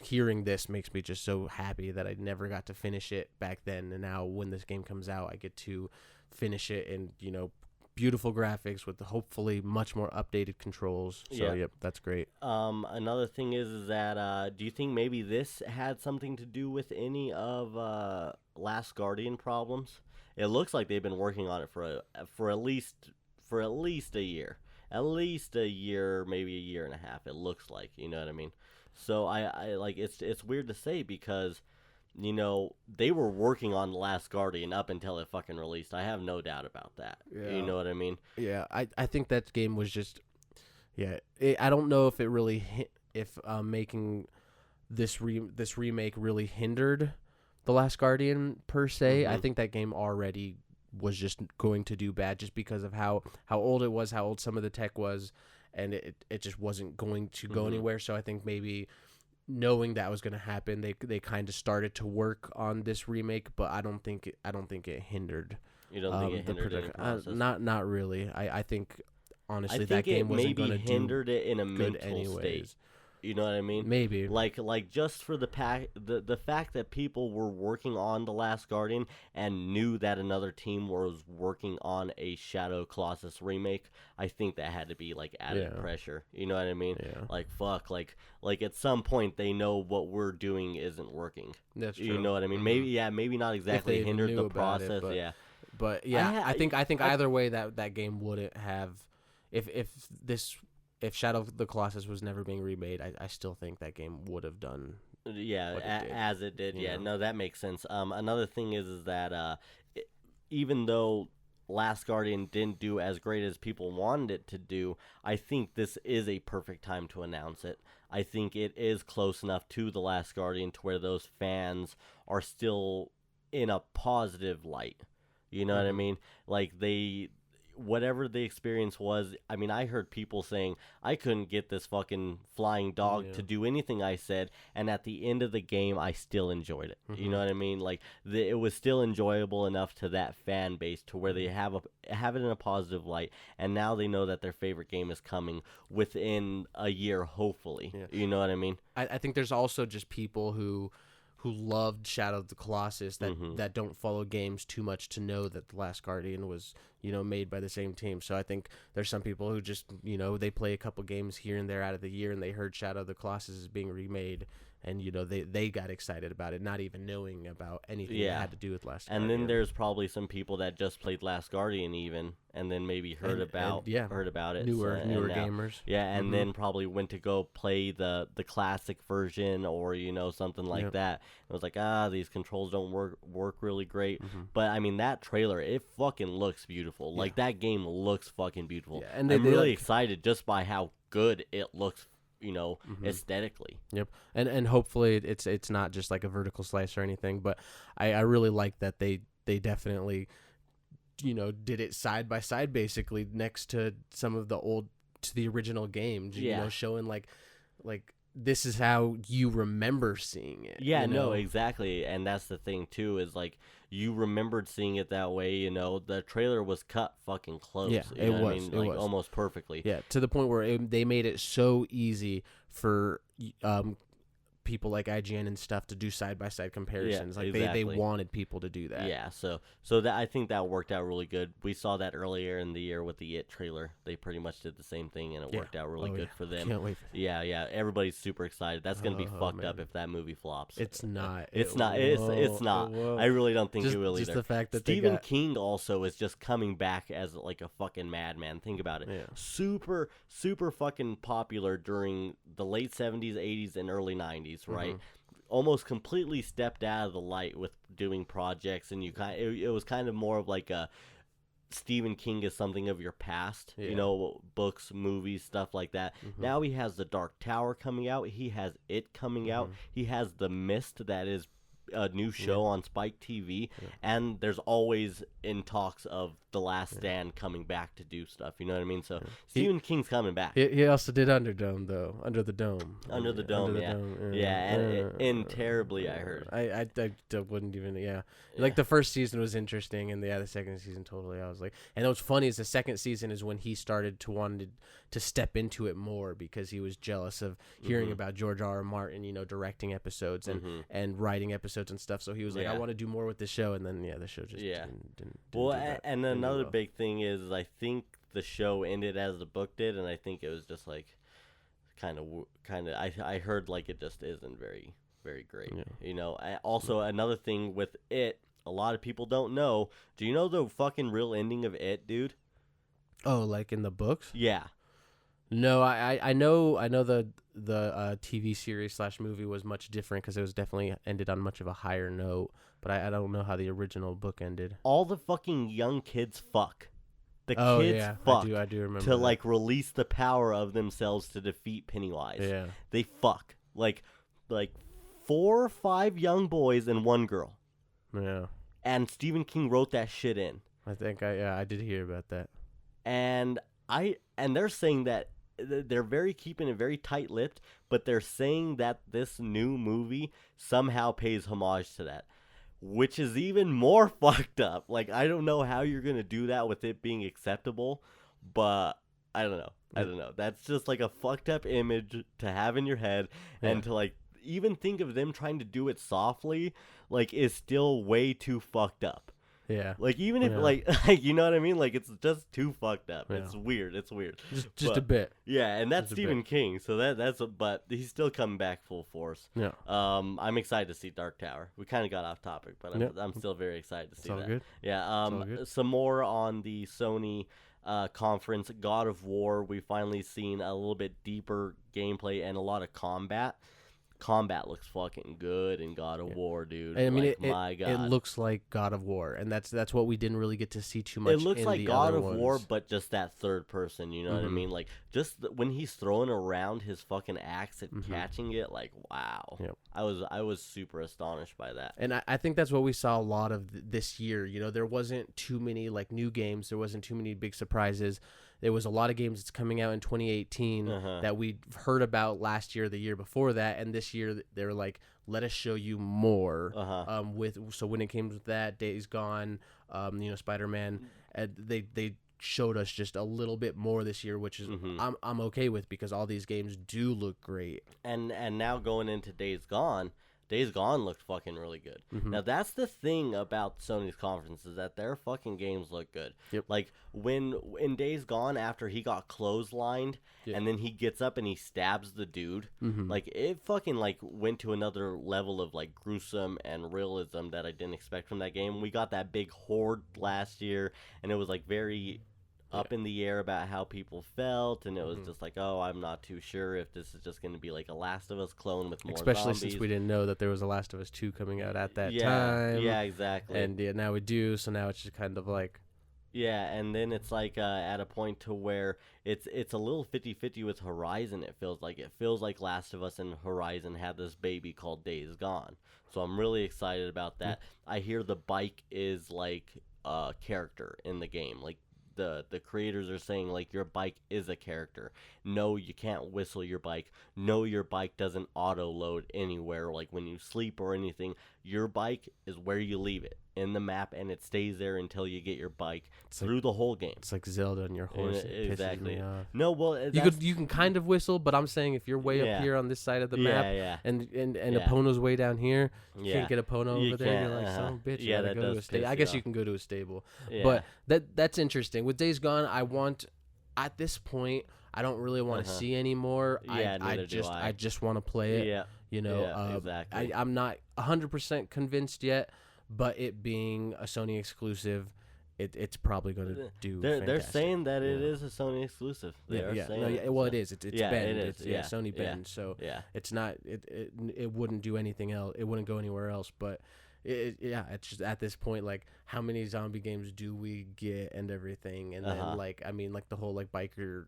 hearing this makes me just so happy that I never got to finish it back then. And now when this game comes out, I get to finish it and beautiful graphics with hopefully much more updated controls. So Yeah. yep, that's great. Another thing is that do you think maybe this had something to do with any of Last Guardian problems? It looks like they've been working on it for at least a year, maybe a year and a half. It looks like, you know what I mean. So I like it's weird to say because they were working on The Last Guardian up until it fucking released. I have no doubt about that. Yeah. You know what I mean? Yeah, I think that game was just, I don't know if it really making this remake really hindered The Last Guardian per se. I think that game already was just going to do bad just because of how old it was, how old some of the tech was, and it just wasn't going to go anywhere. So I think maybe knowing that was going to happen, they kind of started to work on this remake, but I don't think it hindered. You don't think it hindered any process? Not really. I think honestly I think that game it wasn't maybe going to hindered it in a good mental anyways. state. You know what I mean? Maybe. Like just for the fact that people were working on The Last Guardian and knew that another team was working on a Shadow Colossus remake, I think that had to be like added pressure. You know what I mean? Yeah. Like fuck, like at some point they know what we're doing isn't working. That's true. You know what I mean? Maybe not exactly they even hindered knew the about it, process. but- Yeah. But yeah, I- I think either way that game wouldn't have if Shadow of the Colossus was never being remade, I still think that game would have done. Yeah, what it did, as it did. Yeah, know? no, that makes sense. Another thing is that even though Last Guardian didn't do as great as people wanted it to do, I think this is a perfect time to announce it. I think it is close enough to The Last Guardian to where those fans are still in a positive light. You know what I mean? Like whatever the experience was, I mean, I heard people saying, I couldn't get this fucking flying dog to do anything I said, and at the end of the game, I still enjoyed it. You know what I mean? Like, it was still enjoyable enough to that fan base to where they have it in a positive light, and now they know that their favorite game is coming within a year, hopefully. Yeah. You know what I mean? I think there's also just people who loved Shadow of the Colossus that don't follow games too much to know that The Last Guardian was made by the same team. So I think there's some people who just they play a couple games here and there out of the year, and they heard Shadow of the Colossus is being remade, and they got excited about it, not even knowing about anything that had to do with Last Guardian. And then there's probably some people that just played Last Guardian even, and then maybe heard about it. newer now, gamers. Yeah, and then probably went to go play the classic version or something like that. It was like, these controls don't work really great. But I mean, that trailer, it fucking looks beautiful. Like that game looks fucking beautiful. Yeah, and I'm they really excited just by how good it looks. Aesthetically. Yep, and hopefully it's not just like a vertical slice or anything, but I really like that they definitely did it side by side basically next to some of the original games. Showing like this is how you remember seeing it. Yeah, no, exactly. And that's the thing too, is like you remembered seeing it that way, the trailer was cut fucking close. Yeah, you know it what was. I mean? It Like was. almost perfectly. Yeah, to the point where they made it so easy for people like IGN and stuff to do side by side comparisons. Like exactly. they wanted people to do that. Yeah, so that I think that worked out really good. We saw that earlier in the year with the It trailer. They pretty much did the same thing, and it worked out really good for them. Can't wait for that. Yeah, everybody's super excited. That's gonna be fucked up if that movie flops. It's not. It's not. It's not. I really don't think it will either. Just the fact that Stephen King also is just coming back as like a fucking madman. Think about it. Yeah. Super fucking popular during the late 70s, 80s, and early 90s, right? Almost completely stepped out of the light with doing projects, and it was kind of more of like a Stephen King is something of your past, you know, books, movies, stuff like that. Now he has The Dark Tower coming out. He has It coming out. He has The Mist, that is a new show on Spike TV, and there's always in talks of The Last Stand coming back to do stuff. You know what I mean? So Stephen King's coming back. He also did Underdome, though. Under the Dome. Under the Dome, and it ended terribly, I heard. I wouldn't even, Like, the first season was interesting, and the second season totally, I was like... And what's funny is the second season is when he started to want to step into it more, because he was jealous of hearing about George R.R. Martin, you know, directing episodes and writing episodes and stuff. So he was like, I want to do more with this show, and then, the show just didn't well, do that. And another big thing is I think the show ended as the book did, and I think it was just like kind of I heard like it just isn't very great. You know, also another thing with It, a lot of people don't know. Do you know the fucking real ending of It, dude? Oh, like in the books? Yeah. No, I know the TV series / movie was much different, because it was definitely ended on much of a higher note, but I don't know how the original book ended. All the fucking young kids fuck. The kids fuck. I do remember to that. like release the power of themselves to defeat Pennywise. Yeah. They fuck. Like 4 or 5 young boys and 1 girl. Yeah. And Stephen King wrote that shit in. I think I did hear about that. And they're saying that they're keeping it very tight-lipped, but they're saying that this new movie somehow pays homage to that, which is even more fucked up. Like, I don't know how you're gonna do that with it being acceptable, but I don't know. That's just like a fucked up image to have in your head, and to like even think of them trying to do it softly, like, is still way too fucked up. Yeah. Like, even if, like, you know what I mean? Like, it's just too fucked up. Yeah. It's weird. Just a bit. Yeah, and that's Stephen King, so but he's still coming back full force. Yeah. I'm excited to see Dark Tower. We kind of got off topic, but I'm still very excited to see that. Good. Yeah. Some more on the Sony conference. God of War, we finally seen a little bit deeper gameplay and a lot of combat. Combat looks fucking good in God of War, dude. I mean, my God, it looks like God of War, and that's what we didn't really get to see too much. It looks in like the God other of ones. War, but just that third person. You know what I mean? Like, just when he's throwing around his fucking axe and catching it, like, wow. Yep. I was super astonished by that. And I think that's what we saw a lot of this year. You know, there wasn't too many like new games. There wasn't too many big surprises. There was a lot of games that's coming out in 2018 that we heard about last year, the year before that, and this year they're like, let us show you more. So when it came with that, Days Gone, you know, Spider-Man, they showed us just a little bit more this year, which is I'm okay with, because all these games do look great. And now going into Days Gone looked fucking really good. Now, that's the thing about Sony's conference, is that their fucking games look good. Yep. Like, when in Days Gone, after he got clotheslined, and then he gets up and he stabs the dude, like, it fucking, like, went to another level of, like, gruesome and realism that I didn't expect from that game. We got that big horde last year, and it was, like, very up in the air about how people felt, and it was just like, oh, I'm not too sure if this is just going to be like a Last of Us clone with more Especially zombies. since we didn't know that there was a Last of Us 2 coming out at that time. Yeah, exactly. And now we do, so now it's just kind of like... Yeah, and then it's like at a point to where it's a little 50-50 with Horizon, it feels like. It feels like Last of Us and Horizon had this baby called Days Gone. So I'm really excited about that. I hear the bike is like a character in the game. Like, the creators are saying, like, your bike is a character. No, you can't whistle your bike. No, your bike doesn't auto load anywhere, like when you sleep or anything. your bike is where you leave it in the map, and it stays there until you get your bike It's through the whole game. It's like Zelda and your horse. It pisses me off. No, well, You can kind of whistle, but I'm saying if you're way up here on this side of the map, and Epono's way down here, you can't get Epono over there. You're like, son of a bitch. Yeah, you gotta that go to does a stable. piss I you guess off. you can go to a stable, Yeah. but that's interesting. With Days Gone, at this point, I don't really want to see anymore. Yeah, neither do I just want to play it. Yeah. You know, Yeah, exactly. I'm not 100% convinced yet, but it being a Sony exclusive, it's probably going to do. They're fantastic. saying that it is a Sony exclusive. They are saying it, well, so. it is. It's Yeah, banned. it is, It's, yeah, Sony yeah, banned. So yeah. it's not. It wouldn't do anything else. It wouldn't go anywhere else. But it's just at this point, like, how many zombie games do we get and everything, and then like the whole like biker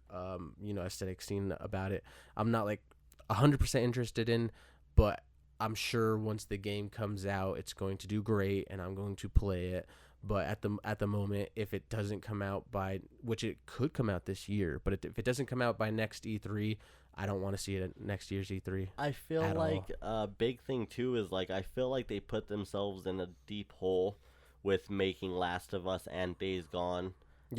aesthetic scene about it. I'm not like 100% interested in, but I'm sure once the game comes out, it's going to do great, and I'm going to play it. But at the moment, if it doesn't come out which it could come out this year, but if it doesn't come out by next E3, I don't want to see it at next year's E3. I feel like a big thing too is like I feel like they put themselves in a deep hole with making Last of Us and Days Gone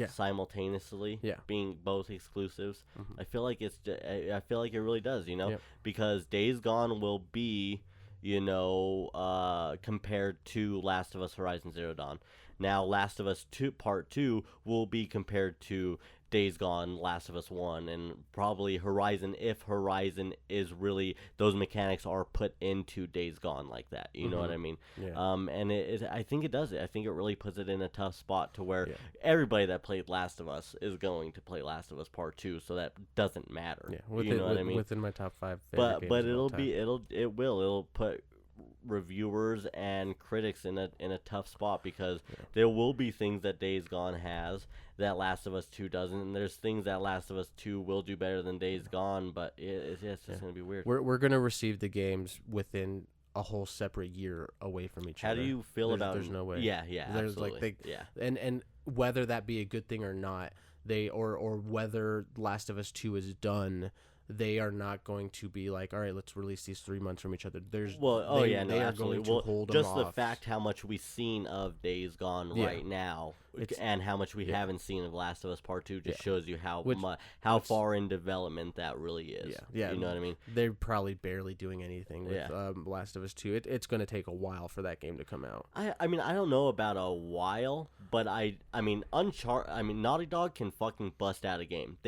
simultaneously, being both exclusives. I feel like I feel like it really does, because Days Gone will be, compared to Last of Us Horizon Zero Dawn. Now, Last of Us 2 Part 2 will be compared to Days Gone, Last of Us 1, and probably Horizon, if Horizon is really, those mechanics are put into Days Gone like that. You know what I mean? Yeah. And I think it does it. I think it really puts it in a tough spot to where everybody that played Last of Us is going to play Last of Us Part 2, so that doesn't matter. Yeah, what I mean? Within my top 5 favorite games but of all time. it'll put reviewers and critics in a tough spot, because there will be things that Days Gone has that Last of Us 2 doesn't, and there's things that Last of Us 2 will do better than Days Gone, but it's just going to be weird. We're going to receive the games within a whole separate year away from each other. How do you feel about? There's no way. Yeah, There's absolutely. And whether that be a good thing or not, or whether Last of Us 2 is done, they are not going to be like, all right, let's release these 3 months from each other. They are absolutely. going to hold them just off. the fact how much we've seen of Days Gone right now, and how much we haven't seen of Last of Us Part 2 just shows you how far in development that really is. Yeah, you know what I mean? They're probably barely doing anything with Last of Us 2. It's going to take a while for that game to come out. I mean, I don't know about a while, but I mean, Naughty Dog can fucking bust out a game.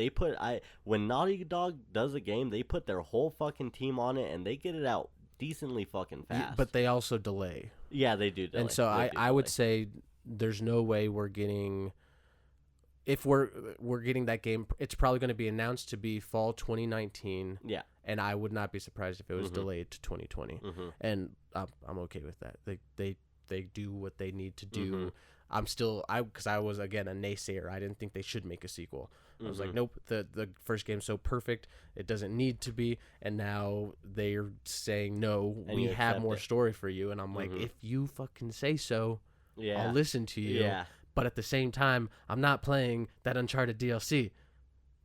When Naughty Dog does a game, they put their whole fucking team on it, and they get it out decently fucking fast. But they also delay. Yeah, they do delay. And so I would say there's no way we're getting, if we're getting that game, it's probably going to be announced to be fall 2019. Yeah. And I would not be surprised if it was delayed to 2020. And I'm okay with that. They do what they need to do. Because I was, again, a naysayer. I didn't think they should make a sequel. I was like, nope, the first game's so perfect, it doesn't need to be. And now they're saying, no, we have more story for you. And I'm like, if you fucking say so, I'll listen to you. Yeah. But at the same time, I'm not playing that Uncharted DLC,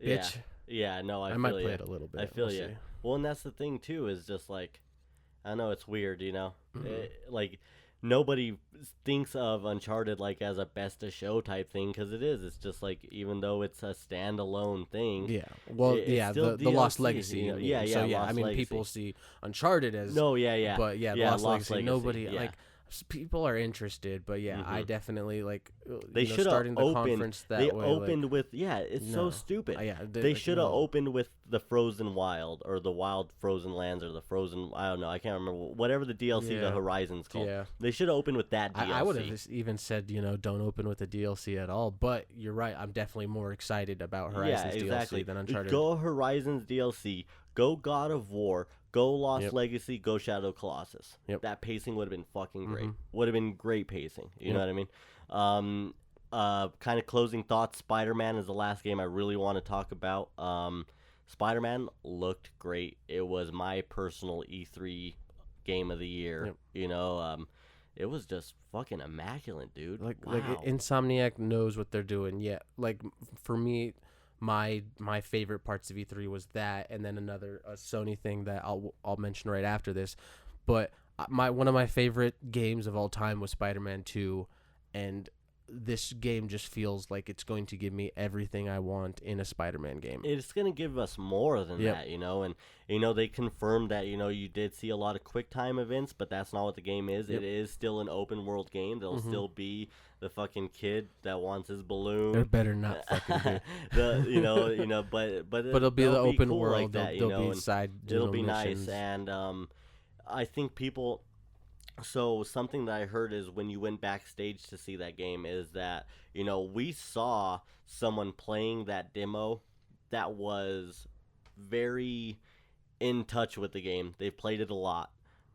bitch. Yeah, no, I might play it a little bit. I feel We'll you. see. Well, and that's the thing, too, is just like, I know it's weird, like, nobody thinks of Uncharted like as a best of show type thing, because it is. It's just like, even though it's a standalone thing. Yeah. Well, it's still the Lost DLC, Legacy. you know? Yeah. So yeah, Lost I mean, Legacy. people see Uncharted as No, yeah. But yeah, Lost Legacy. Nobody yeah. like. People are interested, but yeah, I definitely like. They should have starting the opened. conference that They way, opened like, with it's so stupid. They like, should have opened with the Frozen Wild, or the Wild Frozen Lands, or the Frozen. I don't know. I can't remember whatever the DLC the Horizon's called. Yeah. They should have opened with that DLC. I would have even said, don't open with the DLC at all. But you're right. I'm definitely more excited about Horizon's DLC than Uncharted. Go Horizon's DLC. Go God of War. Go Lost Legacy, go Shadow of Colossus. That pacing would have been fucking great. Would have been great pacing. You know what I mean? Kind of closing thoughts. Spider-Man is the last game I really want to talk about. Spider-Man looked great. It was my personal E3 game of the year. It was just fucking immaculate, dude. Like wow. Insomniac knows what they're doing. Yeah, like for me, my favorite parts of E3 was that, and then another Sony thing that I'll mention right after this. But one of my favorite games of all time was Spider-Man 2, and this game just feels like it's going to give me everything I want in a Spider-Man game. It's going to give us more than Yep. that, and they confirmed that you did see a lot of quick time events, but that's not what the game is. Yep. It is still an open world game. There'll still be the fucking kid that wants his balloon. There better not fucking be. But But it'll be the they'll open cool world. like that, there'll be and side. it'll be missions. nice. And I think people. So something that I heard is when you went backstage to see that game is that we saw someone playing that demo that was very in touch with the game. They've played it a lot,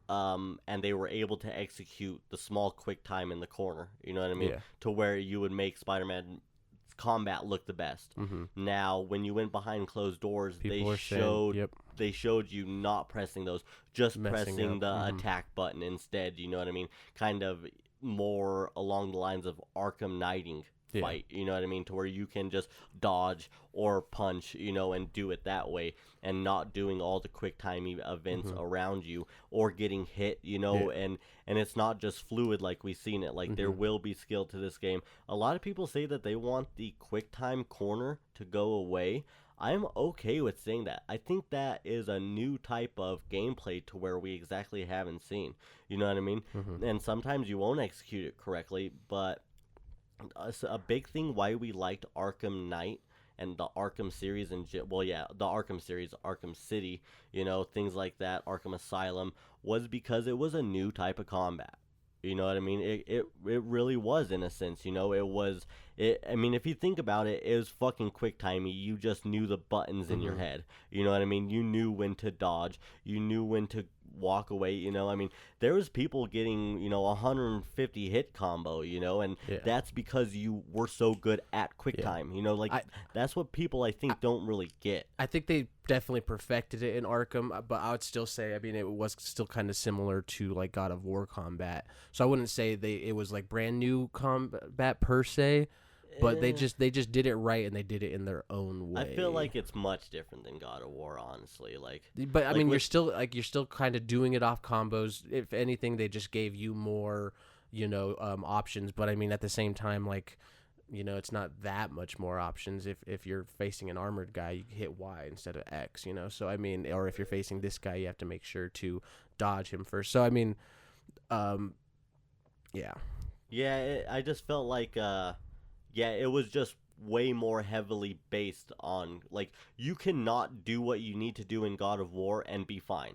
and they were able to execute the small quick time in the corner. You know what I mean? Yeah. To where you would make Spider-Man combat look the best. Now, when you went behind closed doors, People are they showed you not pressing those, just Messing pressing up. the attack button instead. You know what I mean? Kind of more along the lines of Arkham Knighting fight. You know what I mean? To where you can just dodge or punch, and do it that way, and not doing all the quick time events around you or getting hit. And it's not just fluid like we've seen it. Like there will be skill to this game. A lot of people say that they want the quick time corner to go away. I'm okay with saying that. I think that is a new type of gameplay to where we exactly haven't seen. You know what I mean? And sometimes you won't execute it correctly, but a big thing why we liked Arkham Knight and the Arkham series the Arkham series, Arkham City, things like that, Arkham Asylum, was because it was a new type of combat. You know what I mean? It really was, in a sense. I mean, if you think about it, it was fucking quick timey. You just knew the buttons in your head. You know what I mean? You knew when to dodge. You knew when to walk away. I mean, there was people getting 150 hit combo. And that's because you were so good at quick time. That's what people I think don't really get. I think they definitely perfected it in Arkham, but I would still say, I mean, it was still kind of similar to like God of War combat. So I wouldn't say it was like brand new combat per se, but they just did it right, and they did it in their own way. I feel like it's much different than God of War, honestly. But I mean, you're still kind of doing it off combos. If anything, they just gave you more, options. But I mean, at the same time, it's not that much more options. If you're facing an armored guy, you hit Y instead of X. So I mean, or if you're facing this guy, you have to make sure to dodge him first. So I mean, yeah. Yeah, I just felt like, it was just way more heavily based on, you cannot do what you need to do in God of War and be fine.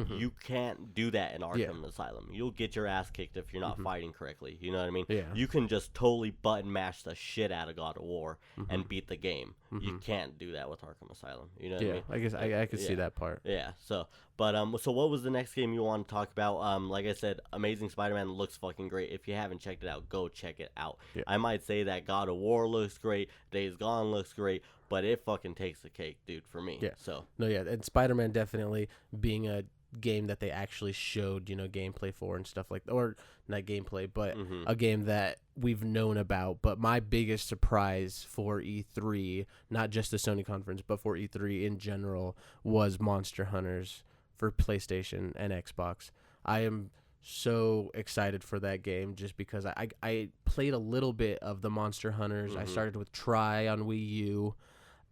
You can't do that in Arkham Asylum. You'll get your ass kicked if you're not fighting correctly. You know what I mean? Yeah. You can just totally button mash the shit out of God of War and beat the game. You can't do that with Arkham Asylum. You know what I mean? I guess I could see that part. Yeah. So what was the next game you want to talk about? Like I said, Amazing Spider-Man looks fucking great. If you haven't checked it out, go check it out. Yeah. I might say that God of War looks great, Days Gone looks great, but it fucking takes the cake, dude, for me. Yeah. So. No, yeah, and Spider-Man definitely being a game that they actually showed, gameplay for and stuff like that, or not gameplay, but a game that we've known about. But my biggest surprise for E3, not just the Sony conference, but for E3 in general, was Monster Hunters for PlayStation and Xbox. I am so excited for that game just because I played a little bit of the Monster Hunters. I started with Try on Wii U,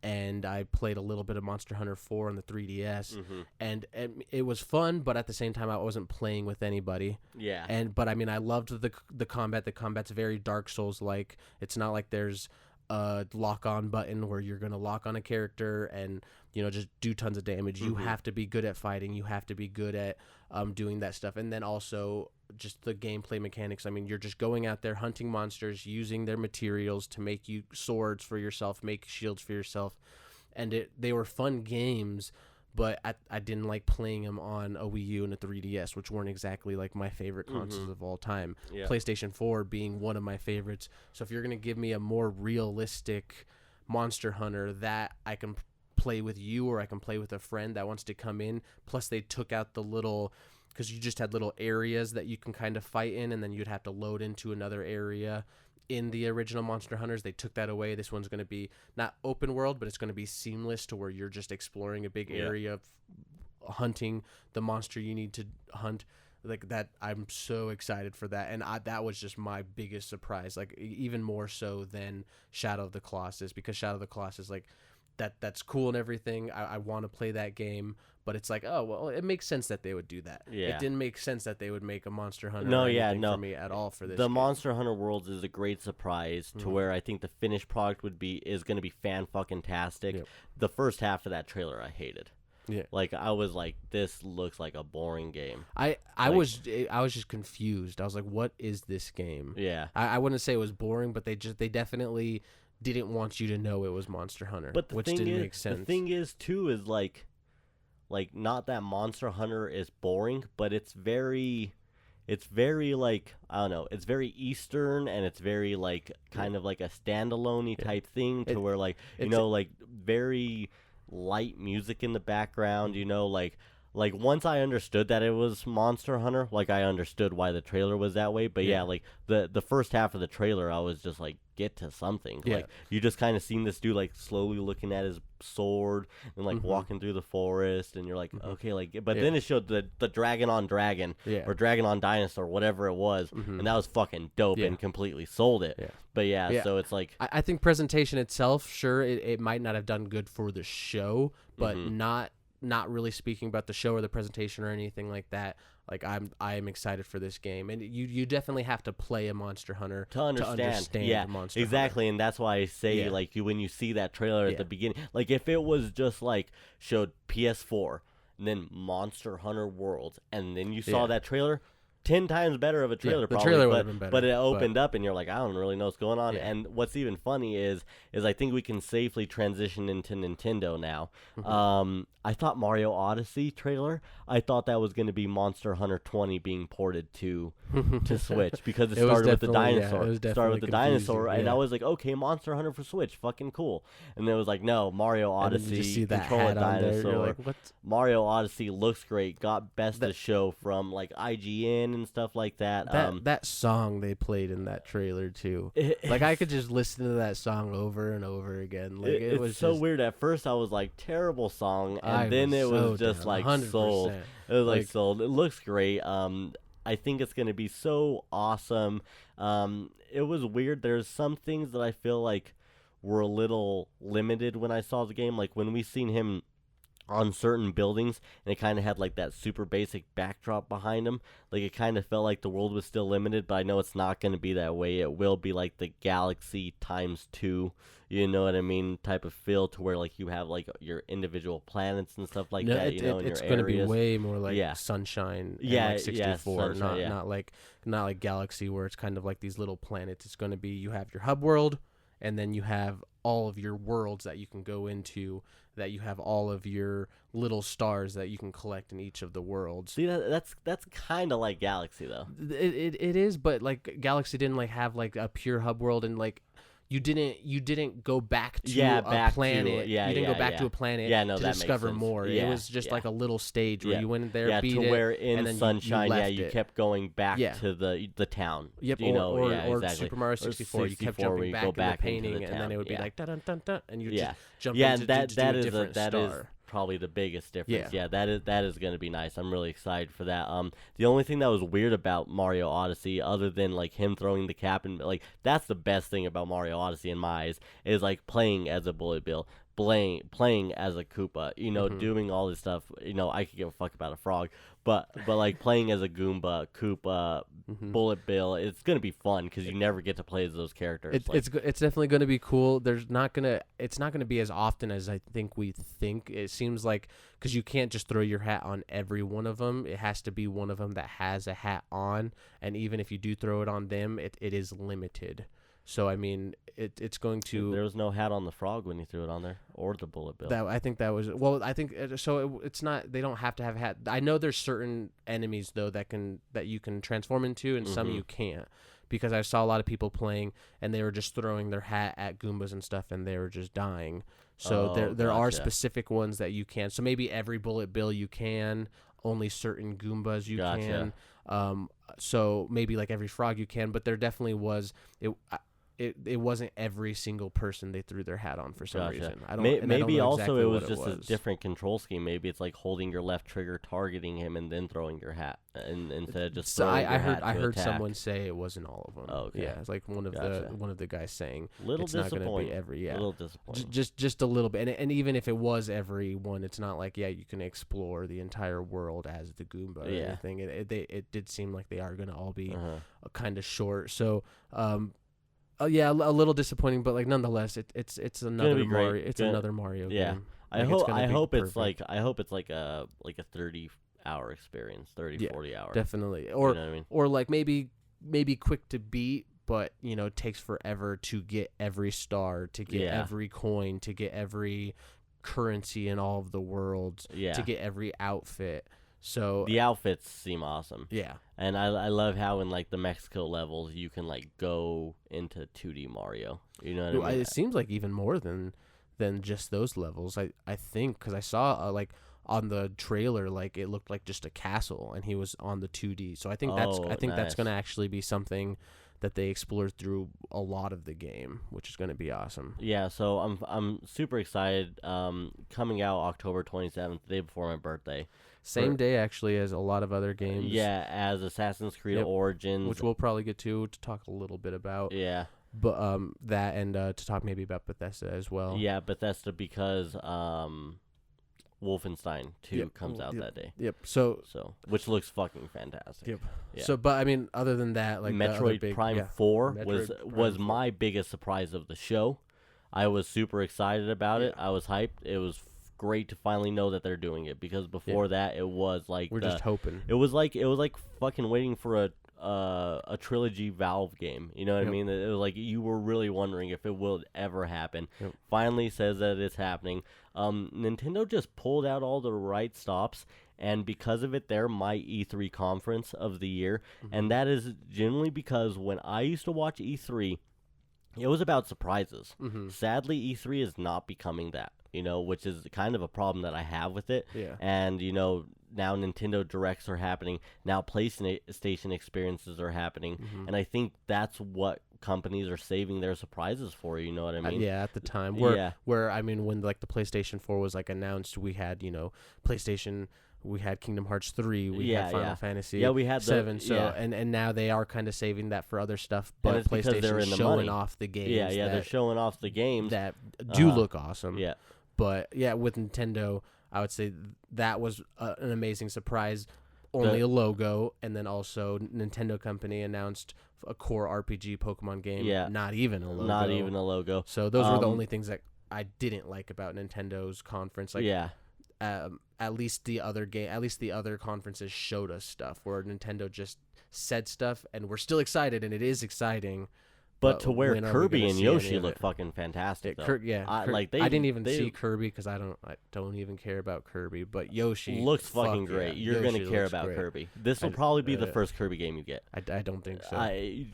and I played a little bit of Monster Hunter 4 on the 3DS, and it was fun, but at the same time, I wasn't playing with anybody. Yeah. But I mean, I loved the combat. The combat's very Dark Souls-like. It's not like there's a lock-on button where you're going to lock on a character and, just do tons of damage. You have to be good at fighting. You have to be good at doing that stuff. And then also just the gameplay mechanics. I mean, you're just going out there hunting monsters, using their materials to make you swords for yourself, make shields for yourself. And they were fun games, but I didn't like playing them on a Wii U and a 3DS, which weren't exactly like my favorite consoles of all time. Yeah. PlayStation 4 being one of my favorites. So if you're going to give me a more realistic Monster Hunter that I can play with you, or I can play with a friend that wants to come in, plus they took out the little, because you just had little areas that you can kind of fight in, and then you'd have to load into another area. In the original Monster Hunters, they took that away. This one's going to be not open world, but it's going to be seamless to where you're just exploring a big area of hunting the monster you need to hunt. like that. I'm so excited for that, and that was just my biggest surprise, like even more so than Shadow of the Colossus, because Shadow of the Colossus, like that's cool and everything. I want to play that game, but it's like, oh well, it makes sense that they would do that. Yeah. It didn't make sense that they would make a Monster Hunter for me at all for this The game. Monster Hunter Worlds is a great surprise to where I think the finished product is going to be fan-fucking-tastic. Yep. The first half of that trailer I hated. Yeah. Like, I was like, this looks like a boring game. I was just confused. I was like, what is this game? Yeah. I wouldn't say it was boring, but they definitely didn't want you to know it was Monster Hunter, But which didn't make sense. The thing is, too, is like not that Monster Hunter is boring, but it's very like, I don't know, it's very Eastern, and it's very like kind of like a standalone-y type thing to where like, you know, like very light music in the background, you know, like once I understood that it was Monster Hunter, like I understood why the trailer was that way. But yeah, like the first half of the trailer, I was just like, get to something. Yeah. Like you just kind of seen this dude like slowly looking at his sword and like walking through the forest, and you're like, okay, like, but then it showed the dragon on dragon or dragon on dinosaur, whatever it was, and that was fucking dope and completely sold it. Yeah. But yeah, so it's like I think presentation itself, sure, it might not have done good for the show, but not really speaking about the show or the presentation or anything like that. Like I am excited for this game, and you definitely have to play a Monster Hunter to understand yeah, Monster exactly Hunter. And that's why I say like when you see that trailer at the beginning, like if it was just like showed PS4 and then Monster Hunter Worlds and then you saw that trailer, 10 times better of a trailer, the probably. trailer would have been better, but it opened up, and you're like, I don't really know what's going on. And what's even funny is I think we can safely transition into Nintendo now. I thought Mario Odyssey trailer, I thought that was going to be Monster Hunter 20 being ported to Switch, because it started with the dinosaur. It started with the dinosaur, and I yeah. was like, okay, Monster Hunter for Switch, fucking cool. And then it was like, no, Mario And then Odyssey, you just see that control a hat on there, dinosaur. you're like, what? Mario Odyssey looks great. Got best of show from like IGN and stuff like that. That song they played in that trailer too. Like I could just listen to that song over and over again. Like it was so just weird. At first I was like, terrible song, and then it so was just down, like 100%. sold. It was like sold. It looks great. I think it's gonna be so awesome. It was weird. There's some things that I feel like were a little limited when I saw the game. Like when we seen him on certain buildings, and it kind of had like that super basic backdrop behind him. Like it kind of felt like the world was still limited, but I know it's not going to be that way. It will be like the galaxy times 2, you know what I mean, type of feel, to where like you have like your individual planets and stuff like that. You know, in it's your going to be areas. way more like Sunshine, and like 64, Sunshine, not like Galaxy, where it's kind of like these little planets. It's going to be, you have your hub world, and then you have all of your worlds that you can go into, that you have all of your little stars that you can collect in each of the worlds. See, that's kind of like Galaxy though. It is, but like Galaxy didn't like have like a pure hub world, and like you didn't go back to a planet. You didn't go back to a planet to discover more. It was just like a little stage where you went in there, beat to it, where and in then Sunshine, you kept going back to the town. Yep, you know, or exactly. Super Mario 64, you kept jumping back in the painting, and then it would be like dun dun dun dun, and you just jump into a different star. That is probably the biggest difference. Yeah, that is going to be nice. I'm really excited for that. The only thing that was weird about Mario Odyssey, other than like him throwing the cap, and like that's the best thing about Mario Odyssey in my eyes, is like playing as a Bullet Bill, playing as a Koopa, you know, doing all this stuff. You know, I could give a fuck about a frog, but like playing as a Goomba, Koopa, Bullet Bill, it's gonna be fun because you never get to play as those characters. It's definitely gonna be cool. It's not gonna be as often as I think we think. It seems like, because you can't just throw your hat on every one of them. It has to be one of them that has a hat on, and even if you do throw it on them, it is limited. So I mean, it's going to. There was no hat on the frog when you threw it on there, or the Bullet Bill. I think that was I think so. It's not. They don't have to have a hat. I know there's certain enemies though that you can transform into, and some you can't. Because I saw a lot of people playing, and they were just throwing their hat at Goombas and stuff, and they were just dying. So there are specific ones that you can. So maybe every Bullet Bill you can. Only certain Goombas you can. So maybe like every frog you can. But there definitely was it wasn't every single person they threw their hat on for some Gotcha. reason. I don't. Maybe know also exactly it was what just a different control scheme. Maybe it's like holding your left trigger, targeting him, and then throwing your hat, and instead of just So throwing I your heard hat I to heard attack. someone say it wasn't all of them. Oh, okay. Yeah, it's like one of Gotcha. the guys saying Little it's not going to disappointing. be every. Yeah, Little disappointing. just a little bit, and even if it was every one, it's not like you can explore the entire world as the Goomba or Yeah. anything. It did seem like they are going to all be Uh-huh. kind of short. So yeah, a little disappointing, but like nonetheless, it's another be great. Mario. It's Gonna- another Mario yeah. game. I Like, it's hope gonna be it's perfect. like a 30-hour experience, 30 Yeah, 40 hour. Definitely, You or know what I mean? or like maybe quick to beat, but it takes forever to get every star, to get Yeah. every coin, to get every currency in all of the worlds, Yeah. to get every outfit. So The outfits seem awesome. yeah, And I love how in like the Mexico levels you can like go into 2D Mario. You know what I mean? it seems like even more than just those levels. I think because I saw like on the trailer, like it looked like just a castle, and he was on the 2D. So I think that's nice. going to actually be something that they explore through a lot of the game, which is going to be awesome. Yeah, so I'm super excited. Coming out October 27th, the day before my birthday. Same day actually as a lot of other games. Yeah, as Assassin's Creed Yep. Origins, Which we'll probably get to talk a little bit about. yeah, But that and to talk maybe about Bethesda as well. yeah, Bethesda because Wolfenstein 2 Yep. comes out Yep. that day. Yep. So Which looks fucking fantastic. Yep. Yeah. So but I mean other than that, like the other Metroid big, Prime yeah. 4 Metroid was Prime 4. my biggest surprise of the show. I was super excited about it. I was hyped. It was great to finally know that they're doing it because before that it was like We're just hoping. it was like fucking waiting for a trilogy Valve game. You know what I Yep. mean? It was like you were really wondering if it will ever happen. Yep. Finally says that it's happening. Nintendo just pulled out all the right stops, and because of it, they're my E3 conference of the year. Mm-hmm. And that is generally because when I used to watch E3, it was about surprises. Mm-hmm. Sadly, E3 is not becoming that, which is kind of a problem that I have with it. Yeah. And, now Nintendo Directs are happening. Now PlayStation experiences are happening. Mm-hmm. And I think that's what companies are saving their surprises for, you know what I mean? Yeah, at the time Yeah. where I mean when like the PlayStation 4 was like announced, we had PlayStation, we had Kingdom Hearts 3, we Yeah, had Final yeah. Fantasy Yeah, we had 7. So yeah. and now they are kind of saving that for other stuff, but it's because they're PlayStation's in the showing money. off the games. Yeah, they're showing off the games. that do Uh-huh. look awesome. Yeah. But yeah, with Nintendo, I would say that was an amazing surprise. Only a logo, and then also Nintendo company announced a core RPG Pokemon game. Yeah. Not even a logo. Not even a logo. So those were the Um, only things that I didn't like about Nintendo's conference. Like, yeah. at least the other conferences showed us stuff where Nintendo just said stuff, and we're still excited, and it is exciting. But to where when are we Kirby gonna and see any Yoshi of look it? fucking fantastic, though. I didn't even see Kirby because I don't even care about Kirby, but Yoshi looks fucking fuck great. yeah, You're Yoshi gonna care looks about great. Kirby. This will I- probably be the first Kirby game you get. I don't think so.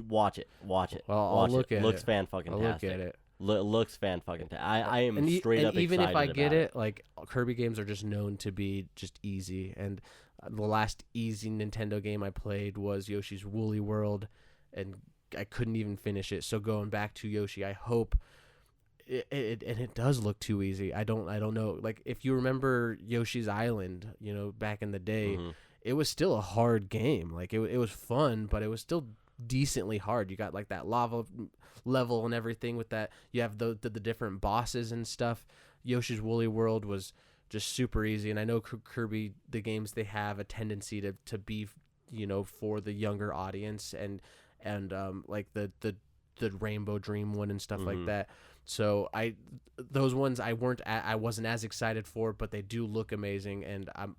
Watch it. Watch it. Well, I'll watch look it. at Looks it. fan fucking I'll look at it. Looks fan fucking. I am straight and up even if I excited get about it, like Kirby games are just known to be just easy. And the last easy Nintendo game I played was Yoshi's Woolly World, and I couldn't even finish it. So going back to Yoshi, I hope it does look too easy. I don't know. Like if you remember Yoshi's Island, back in the day, Mhm. it was still a hard game. Like it was fun, but it was still decently hard. You got like that lava level and everything with that. You have the different bosses and stuff. Yoshi's Woolly World was just super easy, and I know Kirby, the games, they have a tendency to be for the younger audience, and like the Rainbow Dream one and stuff like Mhm. that. So those ones I wasn't as excited for, but they do look amazing, and I'm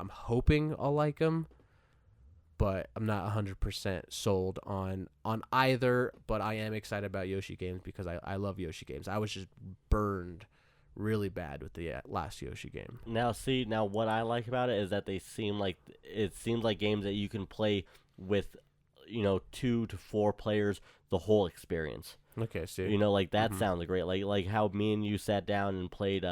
hoping I'll like them, but I'm not 100% sold on either. But I am excited about Yoshi games because I love Yoshi games. I was just burned really bad with the last Yoshi game. Now what I like about it is that it seems like games that you can play with 2 to 4 players the whole experience. Okay, see. Like that Mhm. sounds great. Like how me and you sat down and played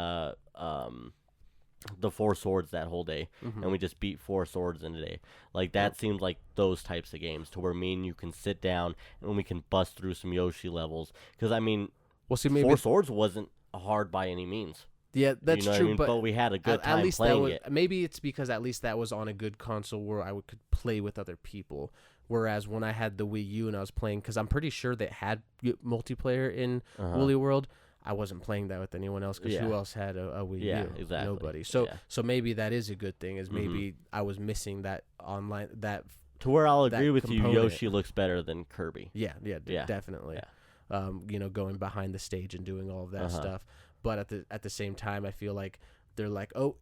the 4 swords that whole day, and we just beat 4 swords in a day. Like, that seems like those types of games to where me and you can sit down and we can bust through some Yoshi levels. Because, I mean, Well, see, maybe 4 swords wasn't hard by any means. yeah, that's you know true. what I mean? But we had a good time at least playing that was, it. Maybe it's because at least that was on a good console where I could play with other people. Whereas when I had the Wii U and I was playing, because I'm pretty sure they had multiplayer in Woolly World, I wasn't playing that with anyone else because who else had a Wii Yeah, U? exactly. Nobody. So Yeah. so maybe that is a good thing. Is maybe I was missing that online that. To where I'll that agree with you, component. Yoshi looks better than Kirby. Yeah, Yeah. definitely. Yeah. You know, going behind the stage and doing all of that stuff. But at the same time, I feel like they're like, oh,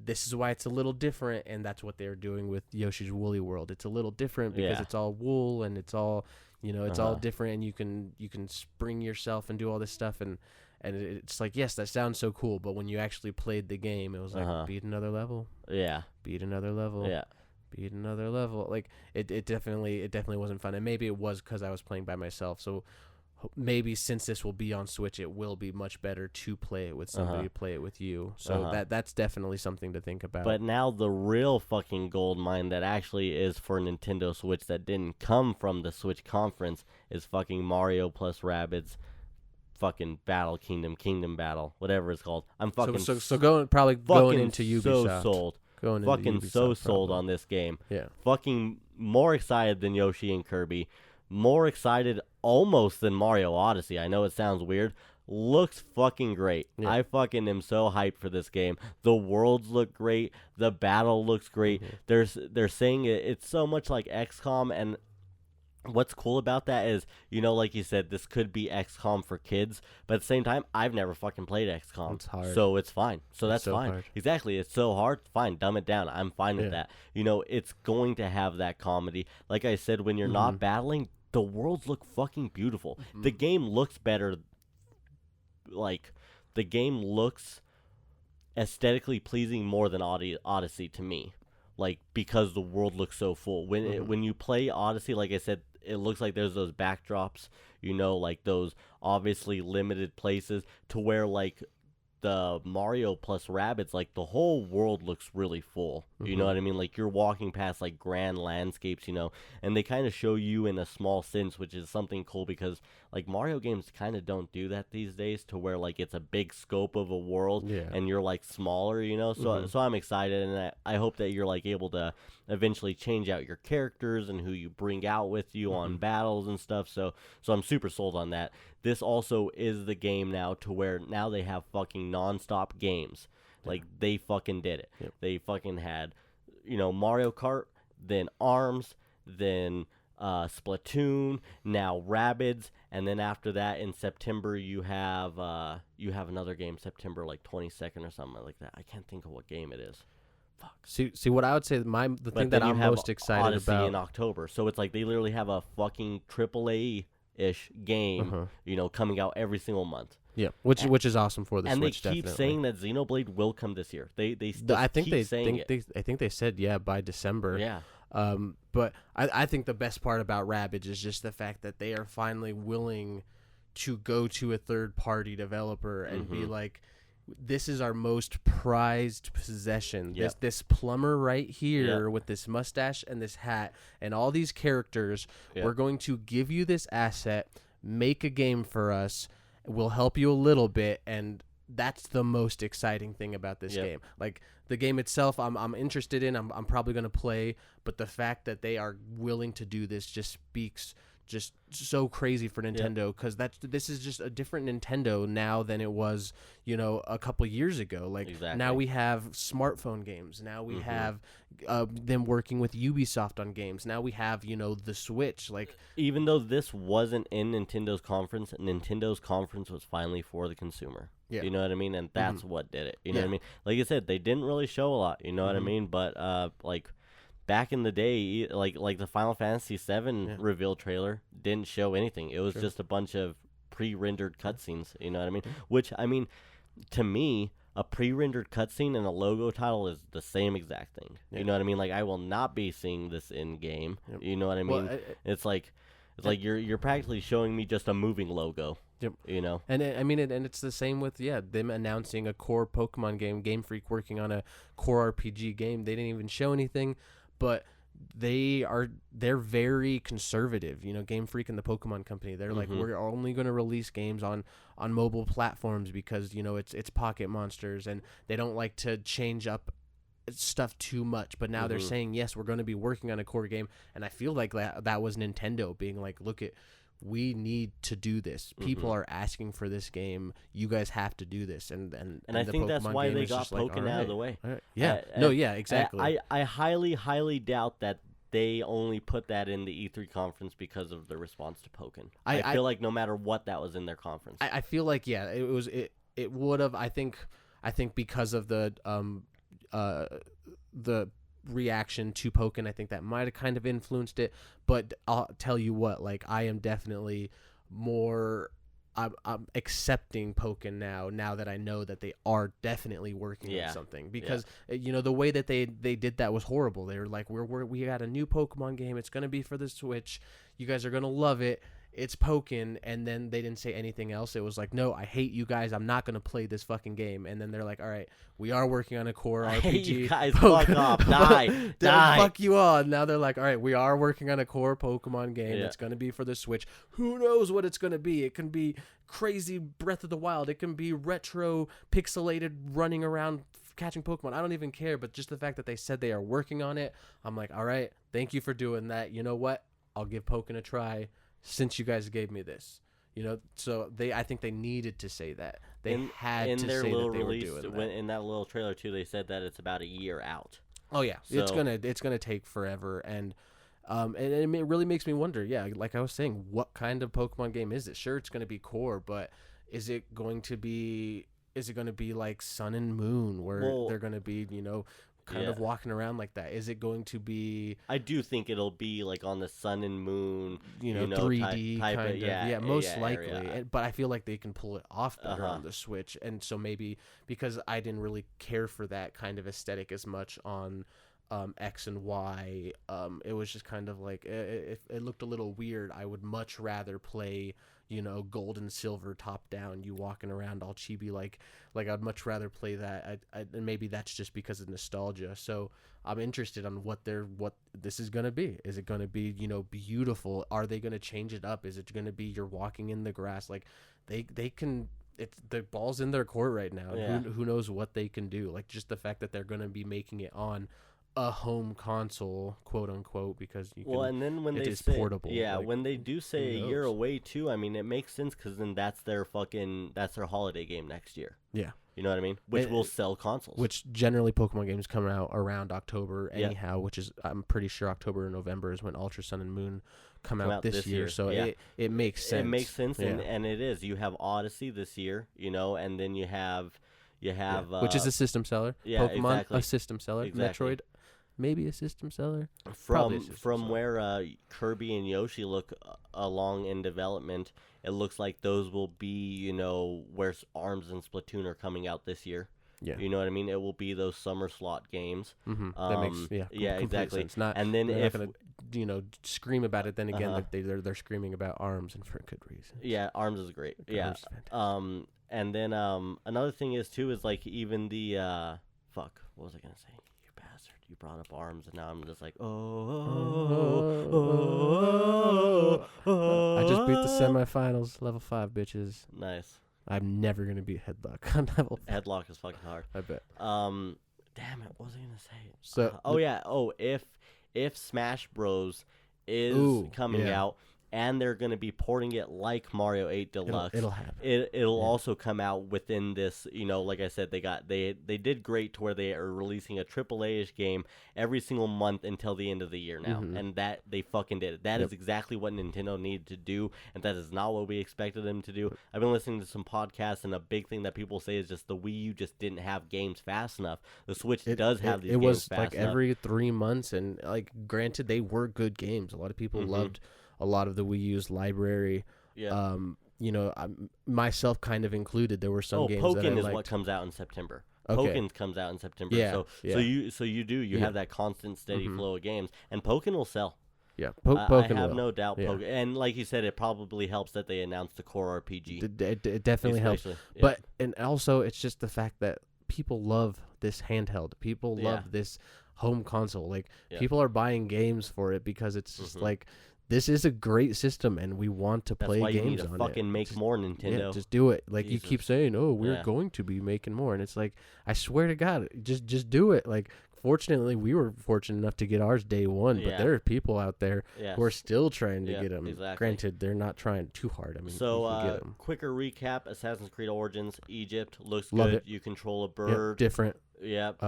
this is why it's a little different, and that's what they're doing with Yoshi's Woolly World. It's a little different because it's all wool and it's all, you know, it's all different, and you can spring yourself and do all this stuff, and it's like, yes, that sounds so cool, but when you actually played the game, it was like beat another level, Yeah. beat another level, Yeah. beat another level. Like it definitely wasn't fun, and maybe it was because I was playing by myself. So maybe since this will be on Switch, it will be much better to play it with somebody, play it with you. So that's definitely something to think about. But now the real fucking gold mine that actually is for Nintendo Switch that didn't come from the Switch conference is fucking Mario plus Rabbids fucking Battle Kingdom Battle, whatever it's called. I'm fucking so going into Ubisoft. so sold. Going into Fucking Ubisoft, so sold probably. on this game. Yeah. Fucking more excited than Yoshi and Kirby. More excited almost than Mario Odyssey. I know it sounds weird. Looks fucking great. Yeah. I fucking am so hyped for this game. The worlds look great. The battle looks great. They're saying it's so much like XCOM, and what's cool about that is, you know, like you said, this could be XCOM for kids, but at the same time, I've never fucking played XCOM. It's hard. So it's fine. So that's so fine. hard. Exactly. It's so hard. Fine. Dumb it down. I'm fine with that. You know, it's going to have that comedy. Like I said, when you're not battling, the worlds look fucking beautiful. The game looks better. Like, the game looks aesthetically pleasing more than Odyssey to me. Like, because the world looks so full. When you play Odyssey, like I said, it looks like there's those backdrops, you know, like those obviously limited places to where, like, the Mario plus Rabbids, like, the whole world looks really full. You know what I mean? Like, you're walking past, like, grand landscapes, you know, and they kind of show you in a small sense, which is something cool because, like, Mario games kind of don't do that these days to where, like, it's a big scope of a world and you're, like, smaller, you know? So I'm excited, and I hope that you're, like, able to eventually change out your characters and who you bring out with you on battles and stuff. So I'm super sold on that. This also is the game now to where now they have fucking nonstop games. Like, they fucking did it. Yep. They fucking had, you know, Mario Kart, then ARMS, then Splatoon, now Rabbids, and then after that in September you have another game, September like 22nd or something like that. I can't think of what game it is. Fuck. See what I would say. The But thing then that you I'm have most excited Odyssey about in October. So it's like they literally have a fucking AAA-ish game, you know, coming out every single month. Yeah, which is awesome for the And Switch. they keep definitely. saying that Xenoblade will come this year. They I think keep they saying think it. I think they said by December. Yeah. But I think the best part about Rabbids is just the fact that they are finally willing to go to a third party developer and be like, this is our most prized possession. Yep. This plumber right here with this mustache and this hat and all these characters. Yep. We're going to give you this asset, make a game for us. We'll help you a little bit, and that's the most exciting thing about this game. Like, the game itself, I'm interested in. I'm probably going to play, but the fact that they are willing to do this just speaks just so crazy for Nintendo, because this is just a different Nintendo now than it was, you know, a couple years ago. Like, now we have smartphone games. Now we have them working with Ubisoft on games. Now we have, you know, the Switch. Like, even though this wasn't in Nintendo's conference was finally for the consumer. Yeah. You know what I mean? And that's what did it. You know what I mean? Like I said, they didn't really show a lot. You know what I mean? But like, back in the day, like the Final Fantasy VII reveal trailer didn't show anything. It was just a bunch of pre-rendered cutscenes. You know what I mean? Which, I mean, to me, a pre-rendered cutscene and a logo title is the same exact thing. You know what I mean? Like, I will not be seeing this in game. You know what I mean? Well, it's like you're practically showing me just a moving logo. Yep. You know. And and it's the same with them announcing a core Pokemon game. Game Freak working on a core RPG game. They didn't even show anything, but they're very conservative. Game Freak and the Pokemon Company. They're like, we're only going to release games on mobile platforms because it's Pocket Monsters, and they don't like to change up stuff too much. But now they're saying, yes, we're going to be working on a core game, and I feel like that was Nintendo being like, look at. We need to do this. People are asking for this game. You guys have to do this, and I think that's why they got Pokken out of the way. Yeah, exactly. I highly doubt that they only put that in the E3 conference because of the response to Pokken. I feel like no matter what, that was in their conference. I feel like it would have. I think because of the reaction to Pokken, I think that might have kind of influenced it. But I'll tell you what, like, I am definitely more I'm accepting Pokken now that I know that they are definitely working on something, because the way that they did that was horrible. They were like, we got a new Pokemon game, it's going to be for the Switch, you guys are going to love it, it's Pokken, and then they didn't say anything else. It was like, no, I hate you guys, I'm not going to play this fucking game. And then they're like, all right, we are working on a core RPG. I hate you guys, fuck off, die. Fuck you all. Now they're like, all right, we are working on a core Pokemon game that's going to be for the Switch. Who knows what it's going to be? It can be crazy Breath of the Wild. It can be retro, pixelated, running around catching Pokemon. I don't even care, but just the fact that they said they are working on it, I'm like, all right, thank you for doing that. You know what? I'll give Pokken a try since you guys gave me this. So I think they needed to say that. They had to their say little that they release, were doing that. in that little trailer too, they said that it's about a year out. Oh yeah, so, it's gonna take forever, and it really makes me wonder. Yeah, like I was saying, what kind of Pokemon game is it? Sure, it's gonna be core, but is it going to be like Sun and Moon, where they're gonna be kind of walking around like that? Is it going to be? I do think it'll be like on the Sun and Moon, 3D type kind of, of, most likely. area. But I feel like they can pull it off better on the Switch, and so maybe because I didn't really care for that kind of aesthetic as much on X and Y, it was just kind of like it looked a little weird. I would much rather play gold and silver top down, you walking around all chibi like I'd much rather play that. And maybe that's just because of nostalgia. So I'm interested on what this is gonna be. Is it gonna be beautiful? Are they gonna change it up? Is it gonna be you're walking in the grass? Like they can. It's the ball's in their court right now. Yeah. Who knows what they can do? Like just the fact that they're gonna be making it on a home console, quote unquote, because and then when it they is say portable. when they do say a year away too, I mean it makes sense, because then that's their holiday game next year. Yeah, you know what I mean, which will sell consoles. Which generally Pokemon games come out around October anyhow, which is I'm pretty sure October or November is when Ultra Sun and Moon come out this year. So it makes sense. It makes sense, and it is. You have Odyssey this year, and then you have which is a system seller. Yeah, Pokemon exactly. A system seller. Exactly. Metroid. Maybe a system seller. From where Kirby and Yoshi look along in development, it looks like those will be where ARMS and Splatoon are coming out this year. Yeah, you know what I mean. It will be those summer slot games. Mm-hmm. That makes exactly. Sense. Not, and then they're not gonna scream about it. Then again, they're screaming about ARMS, and for good reason. Yeah, ARMS is great. ARMS yeah. And then another thing is like even the what was I gonna say? You brought up ARMS, and now I'm just like, I just beat the semifinals, level 5, bitches. Nice. I'm never gonna beat Headlock on level 5. Headlock is fucking hard. I bet. Damn it, what was I gonna say? So, if Smash Bros is coming out, and they're going to be porting it like Mario 8 Deluxe. It'll happen. It'll also come out within this, like I said, they did great to where they are releasing a AAA-ish game every single month until the end of the year now. Mm-hmm. And that they fucking did it. That is exactly what Nintendo needed to do, and that is not what we expected them to do. I've been listening to some podcasts, and a big thing that people say is just the Wii U just didn't have games fast enough. The Switch does have these games fast enough. It was like every 3 months, and like granted, they were good games. A lot of people loved a lot of the Wii U's library. Yeah. Myself kind of included. There were some games Pokken that I liked. is what comes out in September. Okay. Pokken comes out in September. Yeah. So you have that constant steady flow of games, and Pokken will sell. Yeah, I Pokken have will. no doubt. Yeah. And like you said, it probably helps that they announced the core RPG. It definitely helps. Especially, yeah. But and also it's just the fact that people love this handheld. People love Yeah. this home console. Like Yeah. people are buying games for it because it's just Mhm. like this is a great system and we want to That's play why you games need to on fucking it. make Just- more Nintendo. Yeah, just do it. Like you keep Jesus. saying, "Oh, we're Yeah. going to be making more," and it's like, I swear to God, just do it. Like, fortunately, we were fortunate enough to get ours day one, but Yeah. there are people out there Yes. who are still trying to Yeah, get them. exactly. Granted, they're not trying too hard. I mean, So, you can get them. quicker recap: Assassin's Creed Origins, Egypt looks Love good. it. You control a Yep, bird. different. Yep.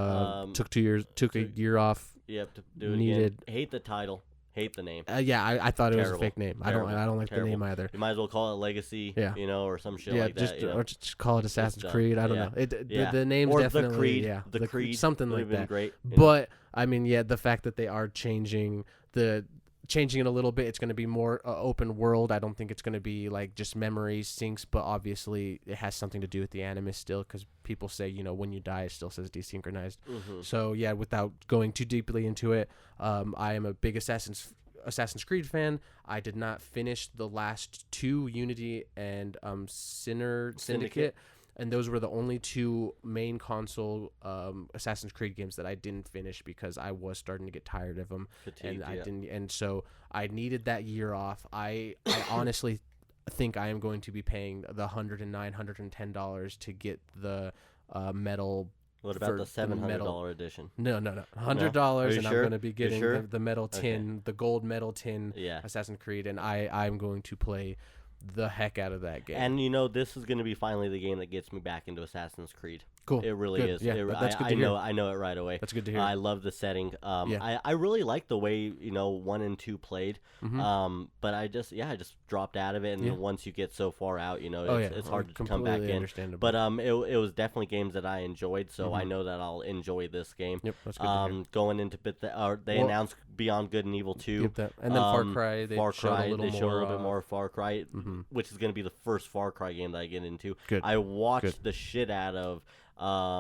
Took 2 years. Took a took- year off. Yep. To do it needed- again. Hate the title. Hate the name. Yeah, I thought it was a Terrible. fake name. Terrible. I don't like Terrible. the name either. You might as well call it Legacy. Yeah. You know, or some shit Yeah, like just that. You know? or just call it Assassin's dumb. Creed. I don't Yeah. know. It Yeah. the name's or definitely the Creed. yeah, The Creed. something would like have been that. great. you know? But I mean, yeah, the fact that they are changing it a little bit, it's going to be more open world. I don't think it's going to be like just memory syncs, but obviously it has something to do with the Animus still, because people say, you know, when you die, it still says desynchronized. Mhm. So yeah, without going too deeply into it, I am a big Assassin's Creed fan. I did not finish the last two, Unity and Syndicate. And those were the only two main console Assassin's Creed games that I didn't finish because I was starting to get tired of them, Fatigued, and I yeah. didn't. And so I needed that year off. I honestly think I am going to be paying the $110 to get the metal. What about for the the $700 metal- edition? No, $100, Are you and I'm sure? going to be You getting sure? the metal Okay. tin, the gold metal tin Yeah. Assassin's Creed, and I'm going to play the heck out of that game. And you know, this is going to be finally the game that gets me back into Assassin's Creed. cool. It really Good. is. Yeah, that's good to hear. I know it right away. That's good to hear. I love the setting. Yeah. I really like the way, you know, 1 and 2 played. Mhm. But I just dropped out of it, and Yeah. then once you get so far out, you know, Oh, it's, yeah. it's hard to come Completely back in. understandable. But it was definitely games that I enjoyed, so I Mhm. know that I'll enjoy this game. Yep, that's good to hear. Going into they Well- announced Beyond Good and Evil 2. Yep, and then Far Cry, they showed a little they more. showed a little bit more Far Cry, Mhm. which is going to be the first Far Cry game that I get into. Good. I watched Good. the shit out of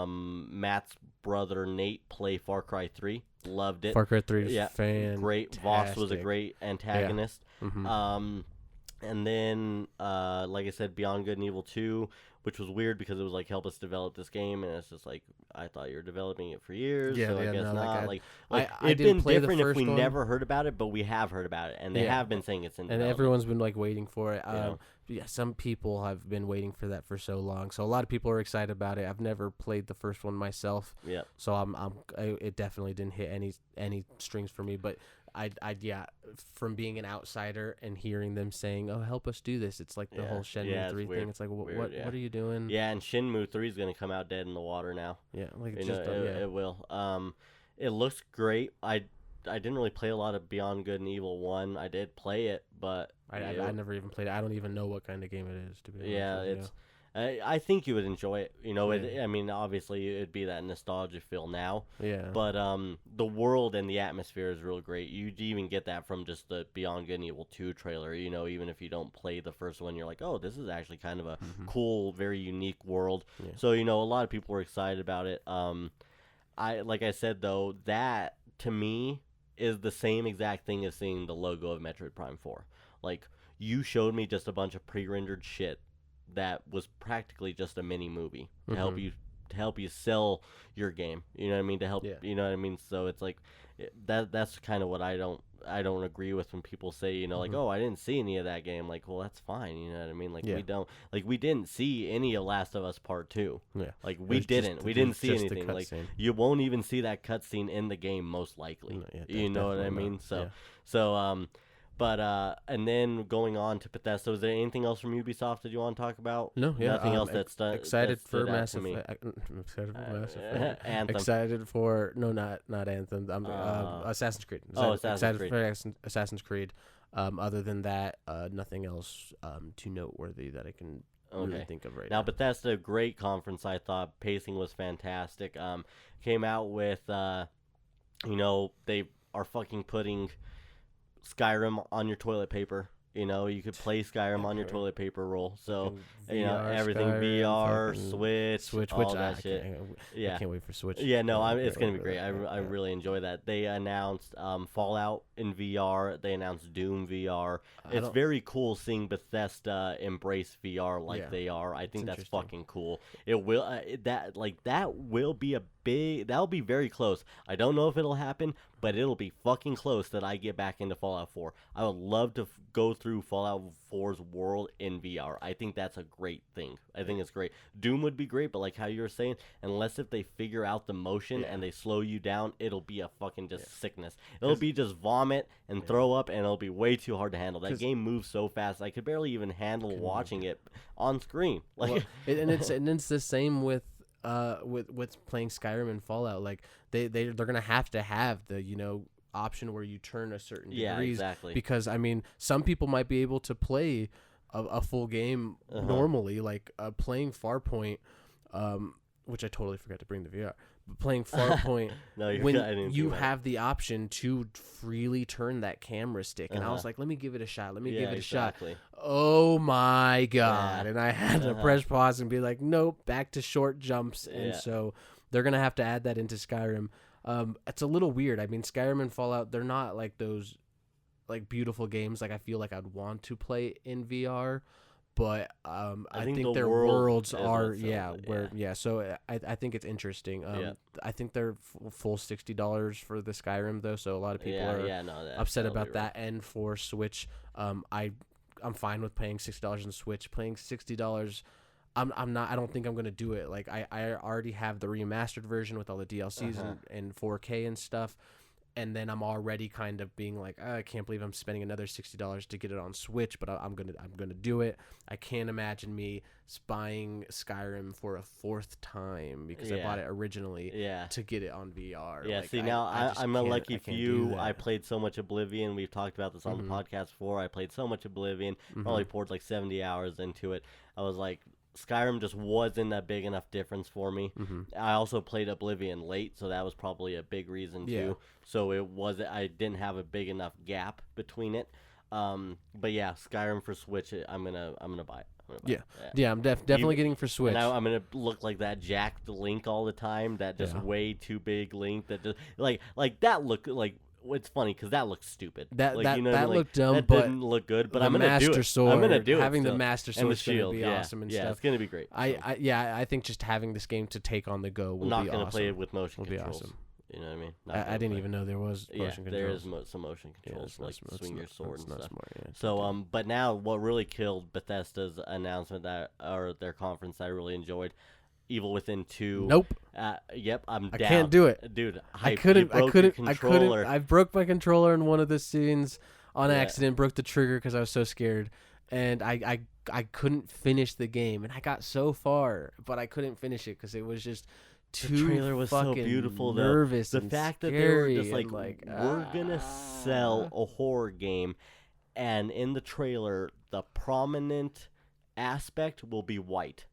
Matt's brother Nate play Far Cry 3. Loved it. Far Cry 3 is yeah, fantastic. great. Voss was a great antagonist. Mhm. And then, like I said, Beyond Good and Evil 2, which was weird because it was like, help us develop this game, and it's just like, I thought you were developing it for years, Yeah, so I yeah, guess no, not. like, Like I it'd didn't been play the different if we first one. never heard about it, but we have heard about it, and they Yeah. have been saying it's in And development. everyone's been like waiting for it. Yeah. Yeah, some people have been waiting for that for so long. So a lot of people are excited about it. I've never played the first one myself, Yeah. so it definitely didn't hit any strings for me. But yeah, from being an outsider and hearing them saying, "Oh, help us do this," it's like the Yeah. whole Shenmue Yeah, it's 3 weird. thing. It's like, Weird, what yeah. are you doing? Yeah, and Shenmue 3 is going to come out dead in the water now. Yeah, like You just know, it will. It looks great. I didn't really play a lot of Beyond Good and Evil 1. I did play it, but I never even played it. I don't even know what kind of game it is, to be honest. yeah, with you. it's. I think you would enjoy it. You know, Yeah. I mean, obviously, it'd be that nostalgia feel now, Yeah. but the world and the atmosphere is real great. You even get that from just the Beyond Good and Evil 2 trailer. You know, even if you don't play the first one, you're like, oh, this is actually kind of a cool, very unique world. Yeah. So you know, a lot of people were excited about it. Like I said though, that to me is the same exact thing as seeing the logo of Metroid Prime 4. Like, you showed me just a bunch of pre-rendered shit that was practically just a mini movie to help you sell your game. You know what I mean? To help, Yeah. you know what I mean? So it's like that's kind of what I don't agree with when people say, you know, like, oh, I didn't see any of that game. Like, well, that's fine. You know what I mean? Like, Yeah. we didn't see any of Last of Us Part 2. Yeah. Like, It we was didn't. just- We it didn't was see just the anything. Like, cutscene. you won't even see that cutscene in the game, most likely. No, yeah, You know what I definitely mean? not. So, Yeah. so, and then going on to Bethesda, was there anything else from Ubisoft that you want to talk about? No, yeah, Nothing else that's done. excited that for stood out Mass to me. Effect. I'm excited for Mass Effect. Anthem. Excited for not Anthem. Assassin's Creed. Assassin's Excited for Assassin's Creed. Other than that, nothing else too noteworthy that I can really think of right now. Now, Bethesda, great conference, I thought. Pacing was fantastic. Came out with, you know, they are fucking putting Skyrim on your toilet paper. You know, you could play Skyrim on your Okay. toilet paper roll. So, Fucking you know, VR, everything Skyrim, VR, fucking Switch, which all I that shit. can't, I Yeah. can't wait for Switch. Yeah, no, it's Yeah, gonna be yeah, great. yeah, I yeah. really enjoy that. They announced Fallout in VR. They announced Doom VR. I It's don't- very cool seeing Bethesda embrace VR like Yeah, they are. I think that's interesting. fucking cool. It will that will be that'll be very close. I don't know if it'll happen, but it'll be fucking close that I get back into Fallout 4. I would love to go through Fallout 4's world in VR. I think that's a great thing. I think it's great. Doom would be great, but like how you were saying, unless if they figure out the motion and they slow you down, it'll be a fucking just sickness. It'll be just vomit and throw up, and it'll be way too hard to handle. That 'Cause- game moves so fast, I could barely even handle watching it on screen. Like, Well, and it's the same with playing Skyrim and Fallout. Like they're gonna have to have the option where you turn a certain yeah, degrees, exactly. because I mean some people might be able to play a full game normally, like playing Farpoint, which I totally forgot to bring the VR. But playing Farpoint, No, I when didn't you do that. have the option to freely turn that camera stick, and I was like, let me give it a shot. Let me give it a shot. exactly. Oh my god. Yeah. And I had to press pause and be like, nope, back to short jumps. And Yeah. so they're gonna have to add that into Skyrim. It's a little weird. I mean, Skyrim and Fallout, they're not like those like beautiful games like I feel like I'd want to play in VR, but I think think the their world worlds is what are sells it, so I think it's interesting. Yeah. I think they're full $60 for the Skyrim though, so a lot of people yeah, are yeah, no, upset that'll be about rough. that. And for Switch, I'm fine with paying $60 on Switch. Paying $60, I'm not. I don't think I'm gonna do it. Like I already have the remastered version with all the DLCs and 4K and stuff. And then I'm already kind of being like, I can't believe I'm spending another $60 to get it on Switch, but I'm gonna do it. I can't imagine me buying Skyrim for a fourth time because I Yeah. bought it originally Yeah. to get it on VR. Yeah, Like, see, now just I'm a can't- lucky I can't do few. that. I played so much Oblivion. We've talked about this on the podcast before. I played so much Oblivion. Probably poured like 70 hours into it. I was like, Skyrim just wasn't a big enough difference for me. I also played Oblivion late, so that was probably a big reason too. Yeah. So I didn't have a big enough gap between it. But yeah, Skyrim for Switch, I'm gonna buy it. I'm gonna buy it. Yeah, I'm definitely getting for Switch. And I'm gonna look like that jacked Link all the time. That just Yeah. way too big Link. That just like that look like. It's funny because that looks stupid. That- like, that- you know what I that mean? looked dumb, That but didn't look good. But the I'm gonna do Master it. Sword, I'm gonna do it. having the still. Master and the Sword's gonna shield. be yeah. awesome and yeah, stuff. it's gonna be great. So I think just having this game to take on the go will I'm not be gonna awesome. play it with motion Will be controls. awesome. You know what I mean? Not I gonna didn't play. even know there was motion Yeah, there controls. is some motion controls, like that's swing your not- sword that's and not stuff. smart, yeah. So but now what really killed Bethesda's announcement or their conference that I really enjoyed, Evil Within 2. Nope. Yep, I'm down. I can't do it. Dude. I hype. You couldn't. broke your controller. I broke my controller in one of the scenes on Yeah. accident. Broke the trigger because I was so scared, and I couldn't finish the game. And I got so far, but I couldn't finish it because it was just too. The trailer was so fucking beautiful, though. nervous The and fact that they were scary just and like, we're gonna sell a horror game, and in the trailer, the prominent aspect will be white.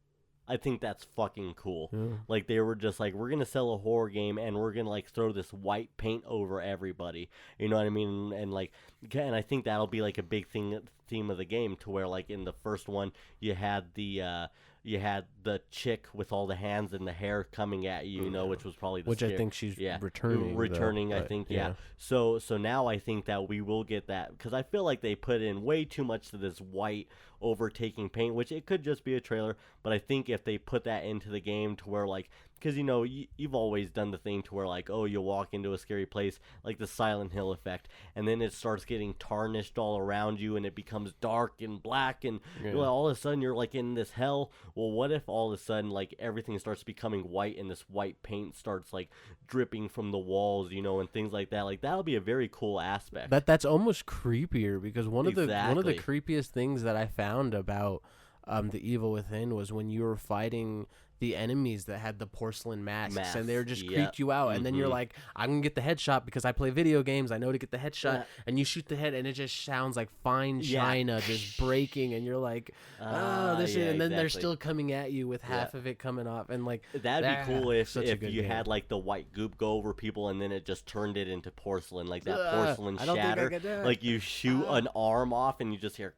I think that's fucking cool. Yeah. Like they were just like, we're gonna sell a horror game, and we're gonna like throw this white paint over everybody. You know what I mean? And like, and I think that'll be like a big theme of the game, to where like in the first one you had the chick with all the hands and the hair coming at you, you know, which was probably the Which I scare- think she's yeah, returning. though, returning. I but, think yeah. So now I think that we will get that, because I feel like they put in way too much to this white overtaking paint, which it could just be a trailer, but I think if they put that into the game to where like, because you know you've always done the thing to where like, oh, you walk into a scary place, like the Silent Hill effect, and then it starts getting tarnished all around you and it becomes dark and black, and Yeah. you're like, all of a sudden you're like in this hell. Well, what if all of a sudden like everything starts becoming white and this white paint starts like dripping from the walls, you know, and things like that? Like that'll be a very cool aspect. That's almost creepier, because one of the Exactly. creepiest things that I found about The Evil Within was when you were fighting the enemies that had the porcelain masks, and they were just creep you out, and then you're like, I'm gonna get the headshot because I play video games, I know to get the headshot, and you shoot the head, and it just sounds like fine china just breaking, and you're like, this shit, and then they're still coming at you with half of it coming off, and like that'd be cool if you had like the white goop go over people, and then it just turned it into porcelain, like that porcelain shatter, like you shoot an arm off, and you just hear.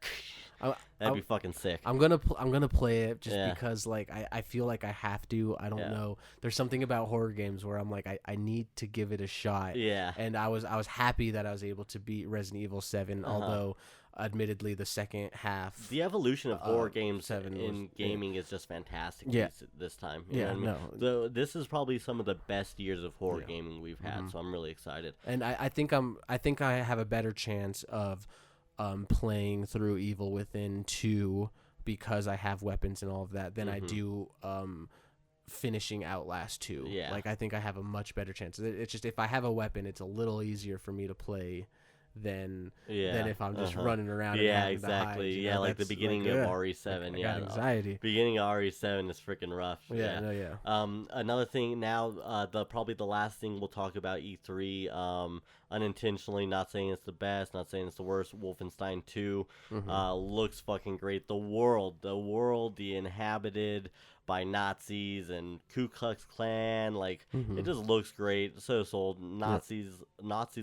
That'd be fucking sick. I'm gonna play it just because like I feel like I have to. I don't know. There's something about horror games where I'm like I need to give it a shot. Yeah. And I was happy that I was able to beat Resident Evil 7, although admittedly the second half. The evolution of horror games in gaming is just fantastic. This time. You know what I mean? No. So this is probably some of the best years of horror gaming we've had. So I'm really excited. And I think I have a better chance of playing through Evil Within 2 because I have weapons and all of that than I do finishing Outlast 2. Yeah. Like I think I have a much better chance. It's just if I have a weapon, it's a little easier for me to play than if I'm just running around. Yeah, exactly. Hide, like the beginning of RE7. I got anxiety. Beginning of RE7 is freaking rough. Yeah. Another thing now, probably the last thing we'll talk about E3. Unintentionally, not saying it's the best, not saying it's the worst. Wolfenstein 2 looks fucking great. The world, the inhabited by Nazis and Ku Klux Klan, like it just looks great. So sold. Nazis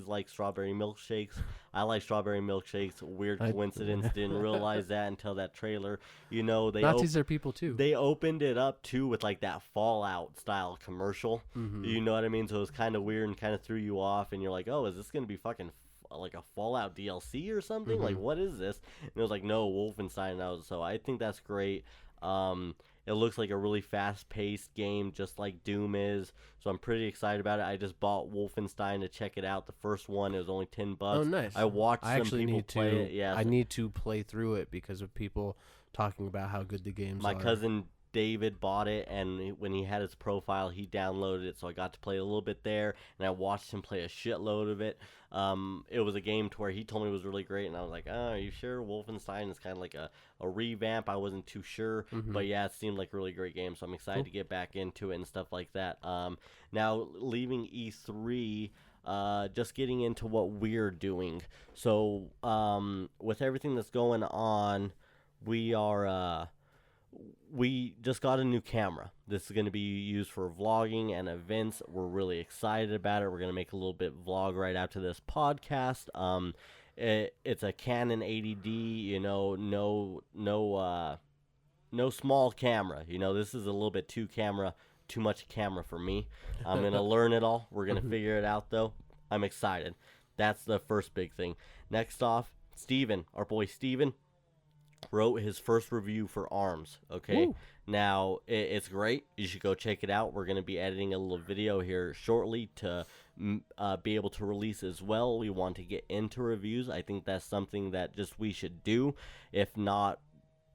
like strawberry milkshakes. I like strawberry milkshakes. Weird coincidence. Didn't realize that until that trailer. You know, Nazis are people too. They opened it up too with like that Fallout style commercial. You know what I mean? So it was kind of weird and kind of threw you off, and you're like, oh, is this gonna be fucking like a Fallout DLC or something? Like, what is this? And it was like, no, Wolfenstein. So I think that's great. It looks like a really fast-paced game, just like Doom is. So I'm pretty excited about it. I just bought Wolfenstein to check it out. The first one, it was only $10. Oh, nice. I watched some people play it. Yeah, I need to play through it because of people talking about how good the games are. My cousin David bought it, and when he had his profile, he downloaded it, so I got to play a little bit there, and I watched him play a shitload of it. It was a game to where he told me it was really great, and I was like, oh, are you sure? Wolfenstein is kind of like a revamp. I wasn't too sure, but yeah, it seemed like a really great game, so I'm excited to get back into it and stuff like that. Now, leaving E3, just getting into what we're doing. So, with everything that's going on, we just got a new camera. This is going to be used for vlogging and events. We're really excited about it. We're going to make a little bit vlog right after this podcast. It's a Canon 80D, you know, no small camera. You know, this is a little bit too much camera for me. I'm going to learn it all. We're going to figure it out, though. I'm excited. That's the first big thing. Next off, Steven, our boy Steven, wrote his first review for ARMS. Okay. Woo. Now it's great. You should go check it out. We're going to be editing a little video here shortly to be able to release as well. We want to get into reviews. I think that's something that just we should do. If not,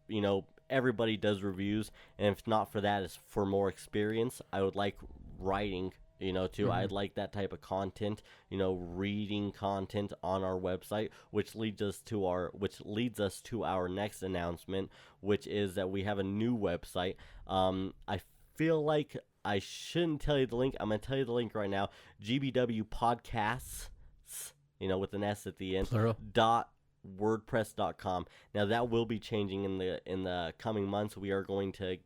you know, everybody does reviews, and if not for that, it's for more experience. I would like writing, you know, too. I'd like that type of content, you know, reading content on our website, which leads us to our next announcement, which is that we have a new website. I feel like I shouldn't tell you the link. I'm going to tell you the link right now. GBW Podcasts, you know, with an S at the end. Plural. .wordpress.com. Now that will be changing in the coming months. We are going to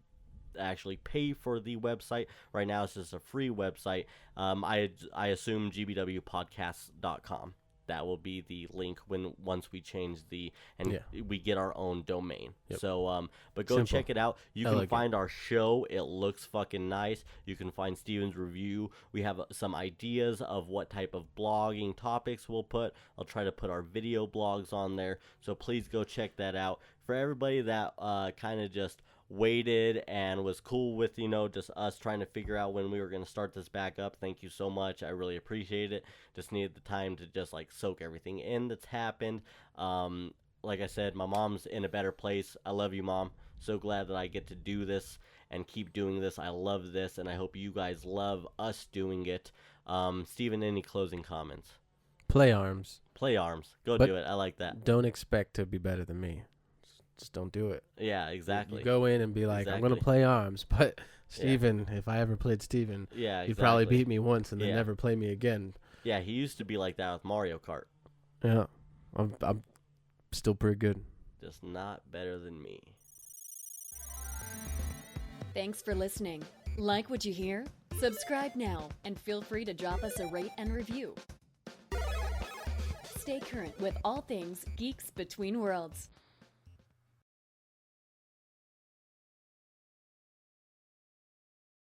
actually pay for the website. Right now it's just a free website. I assume gbwpodcasts.com. That will be the link once we change we get our own domain. Yep. So but go check it out. You can find our show. It looks fucking nice. You can find Steven's review. We have some ideas of what type of blogging topics we'll put. I'll try to put our video blogs on there. So please go check that out. For everybody that kind of just waited and was cool with, you know, just us trying to figure out when we were going to start this back up, thank you so much. I really appreciate it. Just needed the time to just like soak everything in that's happened. Like I said, my mom's in a better place. I love you, Mom. So glad that I get to do this and keep doing this. I love this, and I hope you guys love us doing it. Steven, any closing comments? Play ARMS. Play ARMS. Go do it. I like that. Don't expect to be better than me. just don't do it. Yeah, exactly. You go in and be like, I'm going to play ARMS, but Steven, if I ever played Steven, yeah, exactly. he'd probably beat me once and then Yeah. never play me again. Yeah, he used to be like that with Mario Kart. Yeah, I'm still pretty good. Just not better than me. Thanks for listening. Like what you hear? Subscribe now and feel free to drop us a rate and review. Stay current with all things Geeks Between Worlds.